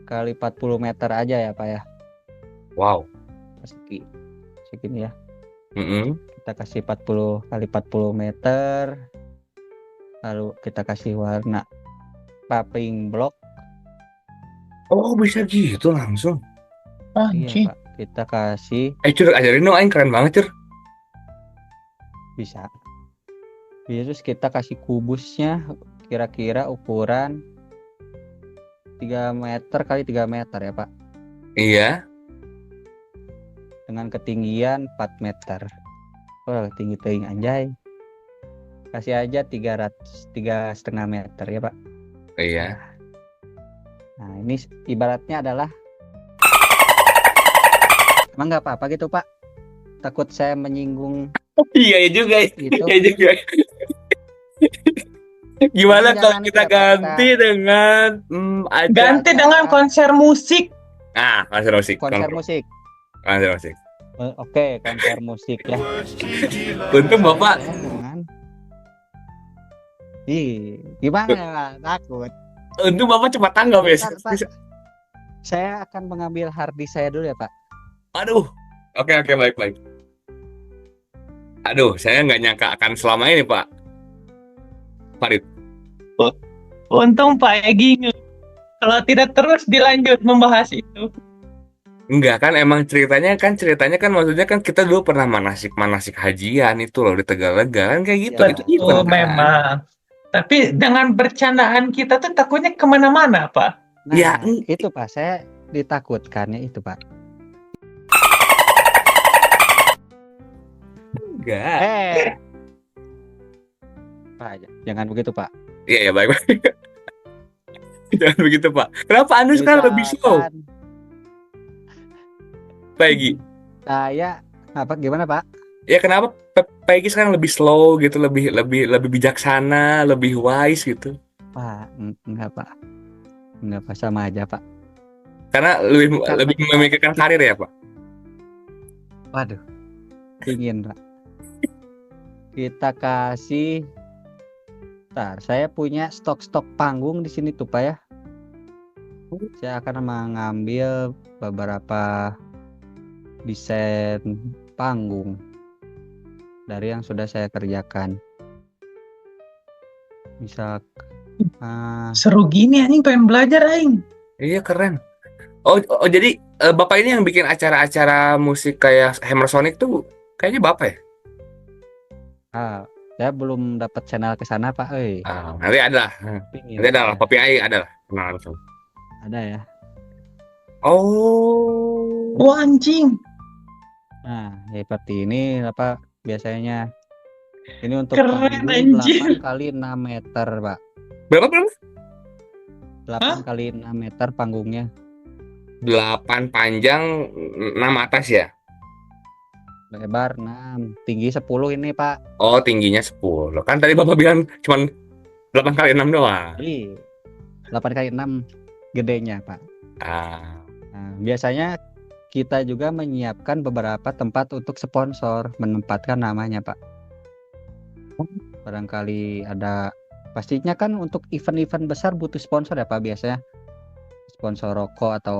kali 40 meter aja ya Pak ya. Wow. Segini ya. Kita kasih 40 kali 40 meter. Lalu kita kasih warna paving block. Oh, bisa gitu langsung. Anjing. Iya Pak. Kita kasih Cur, ajarin dong, Aing keren banget, Cur. bisa. Terus kita kasih kubusnya kira-kira ukuran 3 meter kali 3 meter ya Pak, Iya. dengan ketinggian 4 meter. Wah, tinggi-tinggi anjay. Kasih aja 3,5 meter ya Pak. Iya. Nah, ini ibaratnya adalah, emang nggak apa-apa gitu Pak? Takut saya menyinggung Iya juga. gitu. Iya juga. Gimana Emang kalau jangan kita itu ya Pak, ganti dengan Ganti acara dengan konser musik. konser musik, konser musik. konser musik. Oke, konser musik ya. Untung Bapak, Saya dengan gimana ya Pak? Takut. untung Bapak cepat tanggap ya. Bentar, Pak. Saya akan mengambil hard disk saya dulu ya Pak. Aduh. Oke, baik. Aduh, saya nggak nyangka akan selama ini, Pak. Farid. Untung Pak Egi ingat. Kalau tidak terus dilanjut membahas itu. Enggak kan, emang ceritanya kan maksudnya kan kita dulu pernah manasik hajian itu loh di Tegalega kan kayak gitu. Ya, Itu Betul event kan. memang. Tapi dengan bercandaan kita tuh takutnya kemana-mana Pak. Nah, Ya, itu Pak, saya ditakutkannya itu Pak. enggak. Pak, jangan begitu Pak. Iya, baik. Jangan begitu, Pak. Kenapa Anda sekarang lebih slow, Misalkan Pak Egi? saya apa gimana Pak? Ya kenapa Pak Egi sekarang lebih slow gitu, lebih bijaksana, lebih wise gitu? Pak, enggak Pak. Enggak Pak, sama aja Pak. Karena Karena lebih kita- memikirkan karir ya, Pak. Waduh, ingin Pak. Kita kasih. Ntar, saya punya stok panggung di sini tuh Pak ya. Saya akan mengambil beberapa desain panggung dari yang sudah saya kerjakan. Misal, Seru gini anjing pengen belajar aing. Iya, keren. Oh, jadi Bapak ini yang bikin acara-acara musik kayak Hammer Sonic tuh kayaknya Bapak ya? saya belum dapat channel ke sana Pak. Nanti ada lah. Pingin Nanti ada lah. saya. Kopi AI ada lah. Kenal langsung. Ada ya. Oh. Wah anjing. Nah, seperti ini apa biasanya. Ini untuk Keren, panggung anjir. 8 kali 6 meter Pak. Berapa? 8 kali 6 meter panggungnya. 8 panjang, 6 atas ya? Lebar 6, tinggi 10 ini Pak. Oh, tingginya 10. Kan tadi Bapak bilang cuma 8 kali 6 doang. Jadi 8 kali 6 gedenya Pak. Nah, biasanya kita juga menyiapkan beberapa tempat untuk sponsor menempatkan namanya Pak. Barangkali ada, pastinya kan untuk event-event besar butuh sponsor ya Pak biasanya. Sponsor rokok atau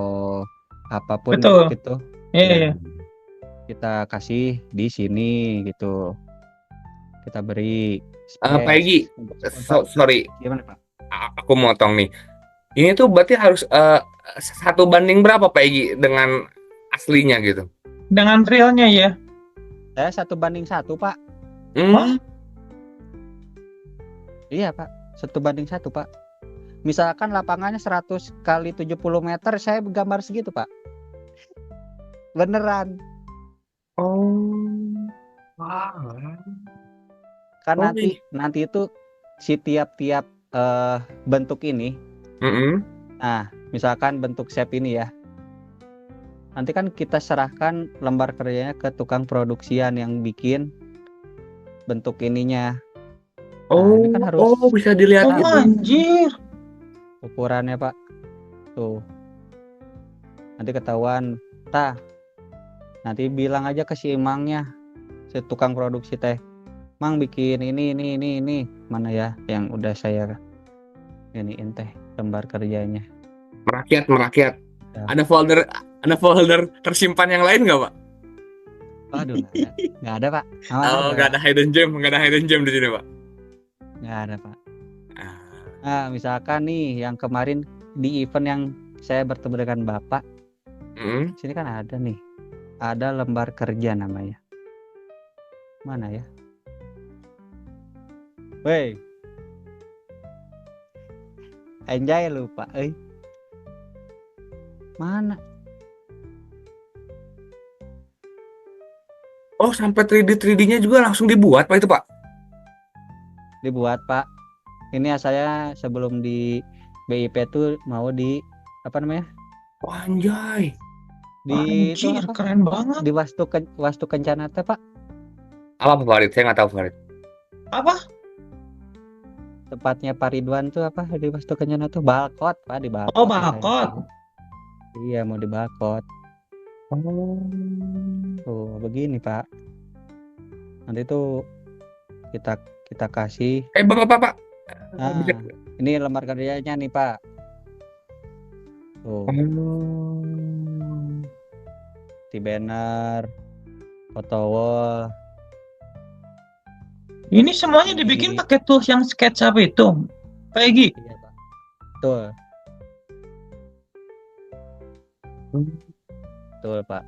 apapun Betul. gitu. Iya. Kita kasih di sini gitu. Kita beri Pak Egi, untuk sponsor. sorry, Gimana Pak? aku motong nih. Ini tuh berarti harus 1 banding berapa Pak Egi dengan aslinya gitu? Dengan realnya ya. Saya 1 banding 1 Pak. Hmm. Iya Pak, 1 banding 1 Pak. Misalkan lapangannya 100 kali 70 meter, saya gambar segitu Pak. Beneran. Oh. Wah. Kan Oh, nanti itu si tiap-tiap bentuk ini. Nah, misalkan bentuk shape ini ya. Nanti kan kita serahkan lembar kerjanya ke tukang produksian yang bikin bentuk ininya. Oh, ini kan harus bisa dilihat Oh gitu. anjir. ukurannya Pak. Tuh. Nanti ketahuan. Nanti bilang aja ke si Imangnya, si tukang produksi teh. Mang bikin ini. Mana ya yang udah saya iniin teh lembar kerjanya. Merakyat. Ya. Ada folder tersimpan yang lain nggak, Pak? Waduh, nggak ada Pak. Oh, nggak ada hidden gem di sini, Pak. Nggak ada Pak. Ah. Nah, misalkan nih yang kemarin di event yang saya bertemu dengan Bapak, sini kan ada nih, ada lembar kerja namanya. Mana ya? Woi, Anjay lupa, mana Oh, sampai 3D-nya juga langsung dibuat Pak itu Pak. dibuat Pak. Ini saya sebelum di BIP tuh mau di apa namanya, Wah, anjay. di itu Anjir, apa, keren banget. di Wastu Kencana teh Pak, Apa favorit? Saya nggak tahu favorit. Apa? tempatnya Pak Ridwan tuh apa di Wastu Kencana tuh, Balkot Pak, di Balkot Oh, ya saya Balkot. tuh. Iya mau di Balkot. Tuh begini Pak, nanti tuh kita kita kasih. Bapak. Nah, Bisa. ini lembar kerjanya nih Pak. Tuh, di banner, foto wall. Ini semuanya dibikin Jadi- pakai tools yang SketchUp itu, Pak Egi. Iya Pak. Betul. Betul Pak.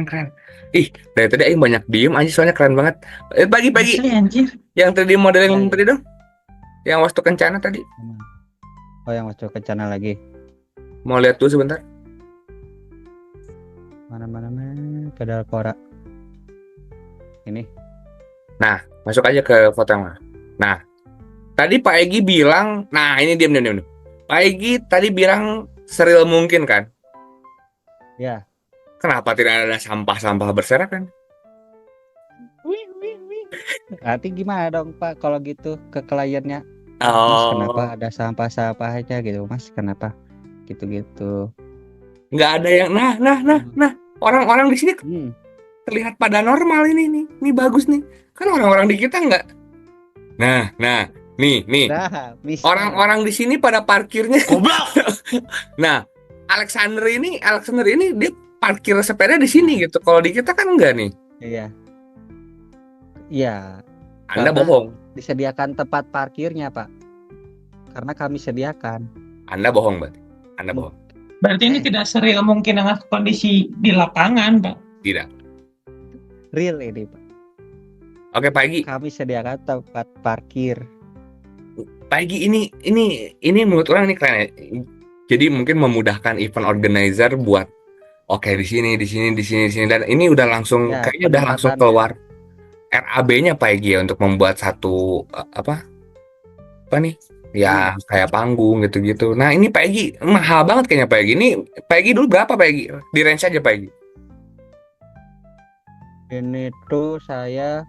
Keren. Ih, dari tadi Aing banyak diem aja soalnya keren banget. Pagi. Asli anjir. Yang 3D modeling Iya. tadi dong. Yang Wastu Kencana tadi. Oh yang Wastu Kencana lagi. Mau lihat dulu sebentar. Mana pedal Quora. Ini. Masuk aja ke foto yang mana. Nah, tadi Pak Egi bilang, nah ini diam. Pak Egi tadi bilang seril mungkin kan? Ya. Kenapa tidak ada sampah-sampah berserakan? Nanti gimana dong Pak kalau gitu ke kliennya? Mas Oh, kenapa ada sampah-sampah aja gitu Mas? Kenapa? Gitu-gitu. nggak ada yang, nah. Orang-orang di sini terlihat pada normal ini nih. Ini bagus nih. Kan orang-orang di kita nggak. Nah, nih. Nah, bisa. Orang-orang di sini pada parkirnya. Goblok. Nah, Alexander ini dia parkir sepeda di sini gitu. Kalau di kita kan enggak nih. Iya. Iya, Anda Karena- bohong. disediakan tempat parkirnya, Pak. Karena kami sediakan. Anda bohong, berarti. Anda bohong. Berarti ini tidak seril mungkin dengan kondisi di lapangan, Pak. Tidak. Real ini, Pak. Oke, Pagi. Kami sediakan tempat parkir. Pagi ini menurut orang ini keren ya. Jadi mungkin memudahkan event organizer buat oke di sini dan ini udah langsung Ya, kayaknya udah langsung penempatannya. keluar RAB-nya Pagi ya untuk membuat satu apa nih? Ya kayak panggung gitu-gitu. Nah, ini Pagi mahal banget kayaknya Pagi. Ini Pagi dulu berapa Pagi? Di range aja Pagi. Ini tuh saya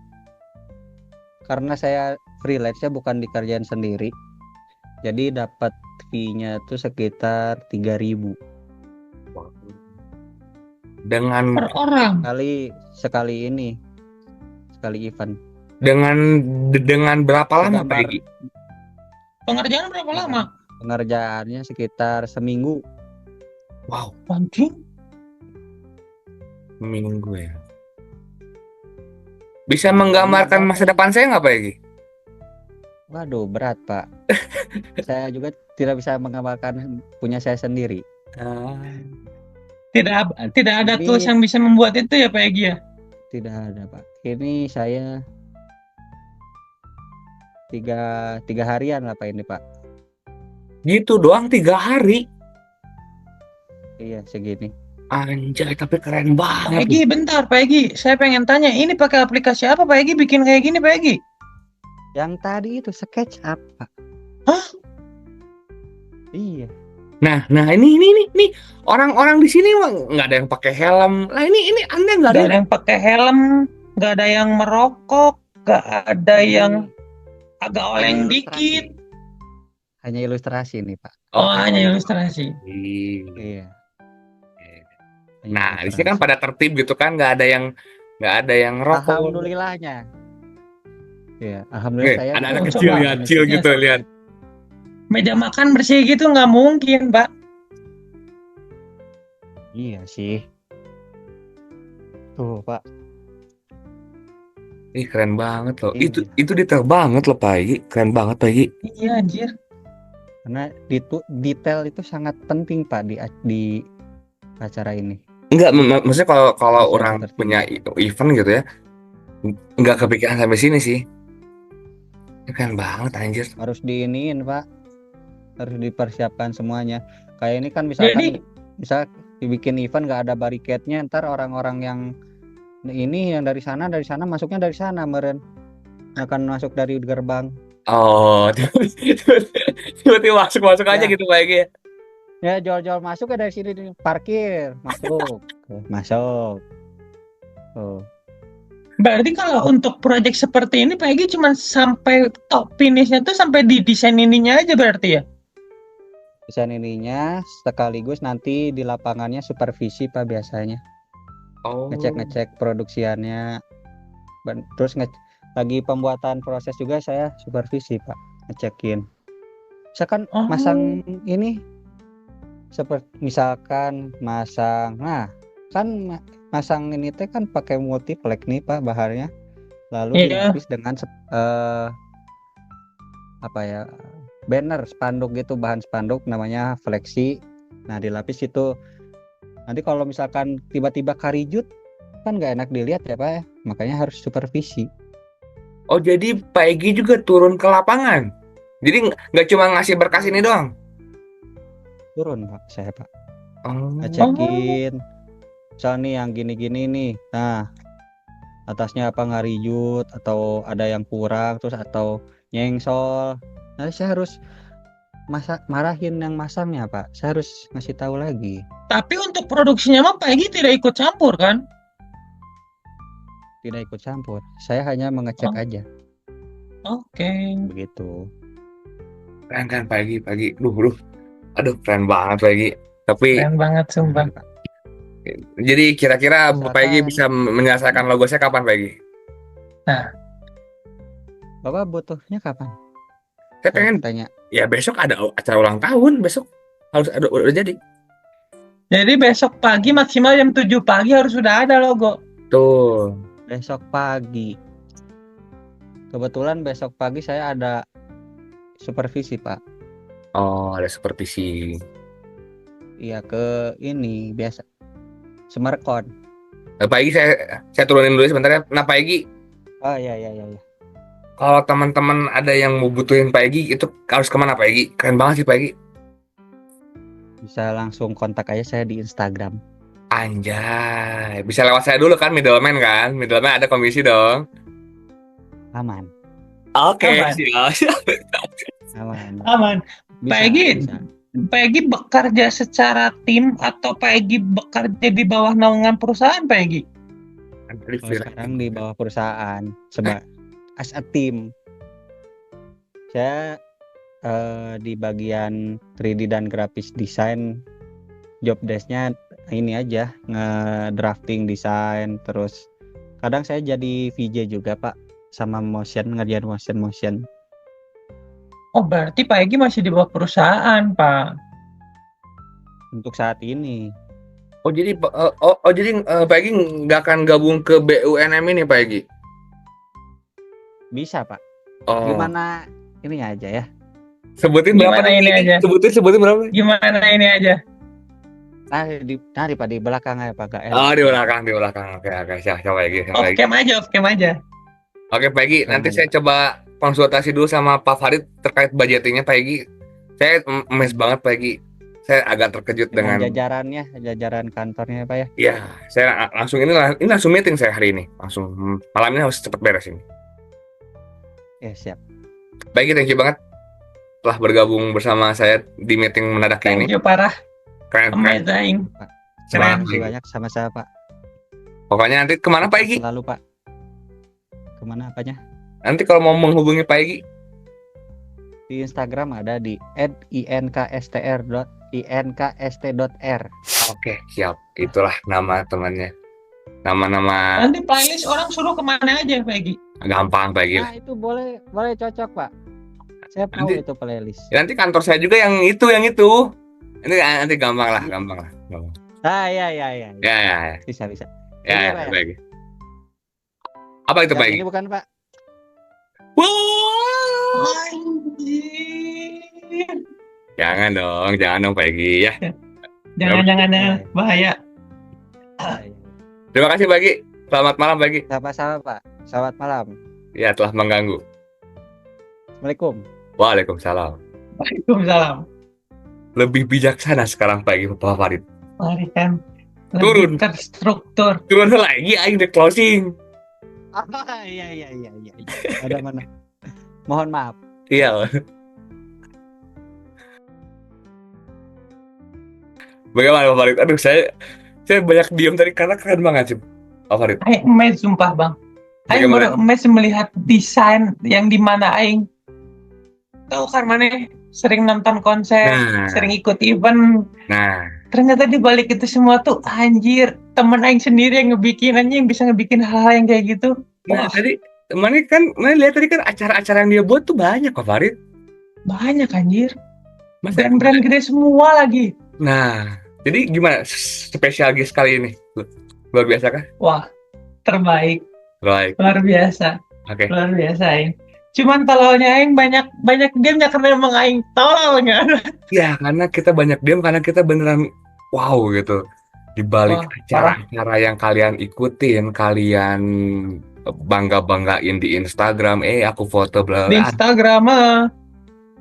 karena saya freelance ya bukan dikerjain sendiri. Jadi dapat fee-nya tuh sekitar 3.000 Dengan Per orang. sekali ini. Sekali event. dengan berapa lama Segambar. Pagi? Pengerjaan berapa lama? Pengerjaannya sekitar seminggu. Wow, Anjing. minggu ya. Bisa menggambarkan masa depan saya nggak Pagi? Waduh, berat, Pak. Saya juga tidak bisa menggambarkan punya saya sendiri. Tidak ada Ini- tools yang bisa membuat itu ya, Pak Egi ya? Tidak ada, Pak. Ini saya tiga harian lah, Pak, ini, Pak. Gitu doang 3 hari. Iya, segini. Anjay, tapi keren Pak banget. Egi, bentar, Pak Egi. Saya pengen tanya, ini pakai aplikasi apa Pak Egi bikin kayak gini, Pak Egi? Yang tadi itu SketchUp, Pak. Hah? Iya. Nah, ini orang-orang di sini mah nggak ada yang pakai helm. Lah ini Anda nggak Gak ada. ada yang pakai helm, gak ada yang merokok, gak ada yang agak oleng Hanya dikit. Hanya ilustrasi nih, Pak. Oh, hanya ilustrasi. Iya. Hanya Nah, di sini kan ilustrasi. pada tertib gitu kan, nggak ada yang rokok. Alhamdulillahnya. Iya, alhamdulillah Oke, saya. ada anak Oh, kecil coba. lihat, kecil gitu lihat. Meja makan bersih gitu nggak mungkin, Pak. Iya sih. Tuh, Pak. Ih, keren banget loh. Iya. Itu detail banget loh, Pagi. Keren banget, Pagi. Iya, anjir. Karena detail itu sangat penting, Pak, di acara ini. Enggak, maksudnya kalau Bisa orang tertib. punya event gitu ya, nggak kepikiran sampai sini sih. Ini keren banget, anjir. Harus diiniin, Pak. harus dipersiapkan semuanya. Kayak ini kan misalkan Jadi misal dibikin event nggak ada barikadnya, ntar orang-orang yang ini yang dari sana masuknya dari sana meren akan masuk dari gerbang. Oh, tiba-tiba masuk aja Ya, gitu Pak Egi ya. ya jual-jual masuk ya dari sini nih. Parkir masuk. Masuk. Oh. berarti kalau untuk proyek seperti ini Pak Egi cuma sampai top finishnya tuh sampai di desain ininya aja berarti ya? Desain ininya sekaligus nanti di lapangannya supervisi Pak biasanya. Oh. Ngecek produksiannya. Terus lagi pembuatan proses juga saya supervisi Pak, ngecekin. Misalkan Oh. masang ini seperti misalkan masang, nah kan masang ini teh kan pakai multiplex nih Pak bahannya, lalu Iya. dilapis dengan apa ya, banner spanduk gitu, bahan spanduk namanya fleksi. Nah dilapis itu, nanti kalau misalkan tiba-tiba karijut kan nggak enak dilihat ya Pak ya, makanya harus supervisi. Oh, jadi Pak Egi juga turun ke lapangan. Jadi nggak cuma ngasih berkas ini doang. Turun Pak saya Pak, Oh. ngecekin misal nih yang gini-gini nih, nah atasnya apa ngarijut atau ada yang kurang terus atau nyengsol, nah saya harus marahin yang masangnya Pak, saya harus ngasih tahu lagi. Tapi untuk produksinya mah Pak Egi tidak ikut campur kan? Tidak ikut campur, saya hanya mengecek Oh. aja Oke. begitu. Keren kan Pak Egi. Duh. Aduh, keren banget Pak Egi. Tapi Keren banget sumpah. jadi kira-kira Pak Egi Misalkan bisa menyelesaikan logo saya kapan Pak Egi? Bapak butuhnya kapan? Saya pengen Tanya. ya besok ada acara ulang tahun, besok harus ada udah jadi. Jadi besok pagi maksimal jam 7 pagi harus sudah ada logo. Tuh. Besok pagi. Kebetulan besok pagi saya ada supervisi Pak. Oh, ada supervisi. Iya ke ini biasa Semerkon. Pak Egi saya turunin dulu sebentar ya. Nah Pak Egi, Oh iya. kalau teman-teman ada yang mau butuhin Pak Egi itu harus kemana Pak Egi? Keren banget sih Pak Egi. Bisa langsung kontak aja saya di Instagram. Anjay, bisa lewat saya dulu kan, middleman kan? Middleman ada komisi dong. Aman. Oke, Aman. siap. Aman. Aman. Bisa, Pak Egi, bisa. Pak Egi bekerja secara tim atau Pak Egi bekerja di bawah naungan perusahaan Pak Egi? Kalau sekarang di bawah perusahaan as a team. Saya di bagian 3D dan grafis desain, job desk-nya ini aja, nge-drafting desain, terus kadang saya jadi VJ juga Pak, sama ngerjain motion. Oh berarti Pak Egi masih di bawah perusahaan Pak. Untuk saat ini Oh jadi Pak Egi nggak akan gabung ke BUMN ini Pak Egi? bisa Pak. Oh. Gimana ini aja ya. Sebutin berapa Gimana nih, ini Pak Egi? aja? Sebutin berapa? Gimana ini aja? Nah, Pak di belakang aja Pak, gak enak. Oh, di belakang. Oke, siap Pak Egi. Off cam aja. Oke Pak Egi, nanti saya coba konsultasi dulu sama Pak Farid terkait budgetingnya Pak Egi. Saya emes banget Pak Egi. Saya agak terkejut dengan jajaran kantornya Pak ya. Iya, saya langsung ini langsung meeting saya hari ini. Langsung malam ini harus cepat beres ini. Ya siap. Baik, thank you banget telah bergabung bersama saya di meeting mendadak ini. Thank you parah. Keren. Amazing. Pak. Semangat, Terima kasih Pak Egi. banyak sama saya Pak. Pokoknya nanti kemana Pak Egi? Selalu Pak. Kemana apanya? Nanti kalau mau menghubungi Pak Egi, Di Instagram ada di @inkstr.inkst.r. oke, siap. Itulah nama temannya. Nama-nama Nanti playlist orang suruh kemana aja Pak Egi? gampang Pak Egi. Nah, itu boleh cocok Pak. Saya mau Nanti- itu playlist. Nanti kantor saya juga yang itu. Ini nanti gampang lah. Gampang. Ah ya. Ya. Bisa. Ya, Pak ya? Pak Egi. Apa itu Pak Yang Egi? ini bukan Pak. Wow. Anjir. Jangan dong Pak Egi ya. Jangan bahaya. Ya. Terima kasih Pak Egi. Selamat malam Pak Egi. Sama-sama Pak. Selamat malam. Ya, telah mengganggu. Assalamualaikum. Waalaikumsalam. Waalaikumsalam. Lebih bijaksana sekarang pagi Pak Farid. Mari kan Turun. lebih terstruktur. Turun lagi aing the closing. Iya iya iya iya. Ada mana? Mohon maaf. Iya. Bagaimana Pak Farid? Aduh, saya banyak diam tadi karena keren banget sih Pak Farid. Aing emes sumpah bang. Aing Bagaimana? baru emes melihat desain yang di mana aing tahu kan mana sering nonton konser, Nah. sering ikut event. Nah, Ternyata di balik itu semua tuh anjir, temen aing sendiri yang ngebikin anjing bisa ngebikin hal-hal yang kayak gitu. nah Wah, tadi mana lihat tadi kan acara-acara yang dia buat tuh banyak Pak Farid. banyak anjir. Masa Brand-brand gede semua lagi. Nah, jadi gimana spesial guest kali ini? Luar biasa kah? Wah, terbaik, Baik, luar biasa, oke. luar biasa aing. Cuman tololnya aing banyak gamenya karena emang aing tololnya. Ya, karena kita banyak diam karena kita beneran wow gitu. Di balik Wah, parah. acara-acara yang kalian ikutin, kalian bangga-banggain di Instagram, aku foto bla Di bla. Instagram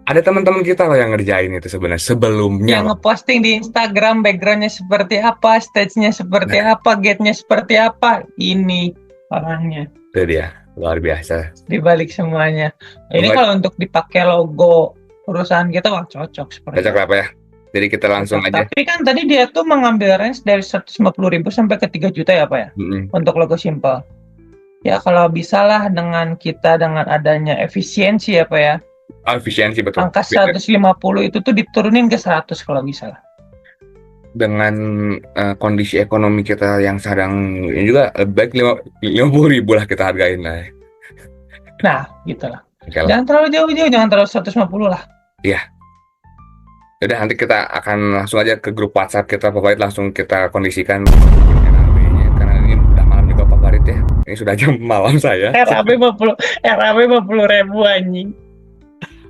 Ada teman-teman kita loh yang ngerjain itu sebenarnya sebelumnya yang loh. ngeposting di Instagram backgroundnya seperti apa, stage-nya seperti apa, gate-nya seperti apa. Ini orangnya Itu dia, luar biasa. di balik semuanya. Ini Coba- kalau untuk dipakai logo perusahaan kita wah cocok seperti Cocok apa ya? Jadi kita langsung Cocok. aja. Tapi kan tadi dia tuh mengambil range dari 150.000 sampai ke 3 juta ya Pak ya Mm-mm. untuk logo simple. Ya kalau bisa lah dengan kita dengan adanya efisiensi ya Pak ya. Efisiensi betul. Angka 150 itu tuh diturunin ke 100 kalau bisa lah. Dengan kondisi ekonomi kita yang sedang ini juga lebih baik 50.000 lah kita hargain lah. Nah, gitu lah. Oke lah. Jangan terlalu jauh-jauh, jangan terlalu 150 lah. Udah nanti kita akan langsung aja ke grup WhatsApp kita Pak Farid, langsung kita kondisikan RAB-nya karena ini udah malam juga Pak Farid ya. Ini sudah jam malam saya. RAB 50 ribu anjing.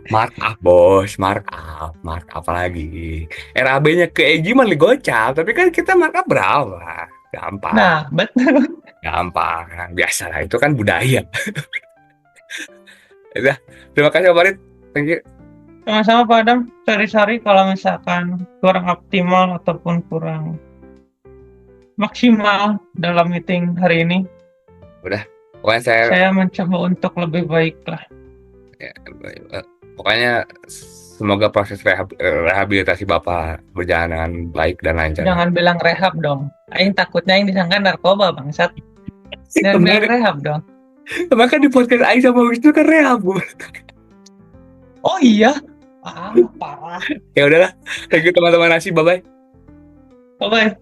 Markup bos, markup lagi. RAB-nya ke Egy mah gocap, tapi kan kita markup berapa? Gampang, Nah, betul. gampang. Biasa lah, itu kan budaya. Udah, terima kasih Pak Farid. Thank you. Sama-sama Pak Adam, sorry kalau misalkan kurang optimal ataupun kurang maksimal dalam meeting hari ini. Pokoknya Saya mencoba untuk lebih baik lah. pokoknya semoga proses rehabilitasi Bapak berjalan dengan baik dan lancar. Jangan bilang rehab dong. Aing takutnya yang disangka narkoba bangsat. Jangan bilang Kemarin rehab dong. kan di podcast Aing sama Wisnu kan rehab Bu. Oh iya? Ah, parah. Ya udahlah, thank you teman-teman, bye bye. Bye-bye.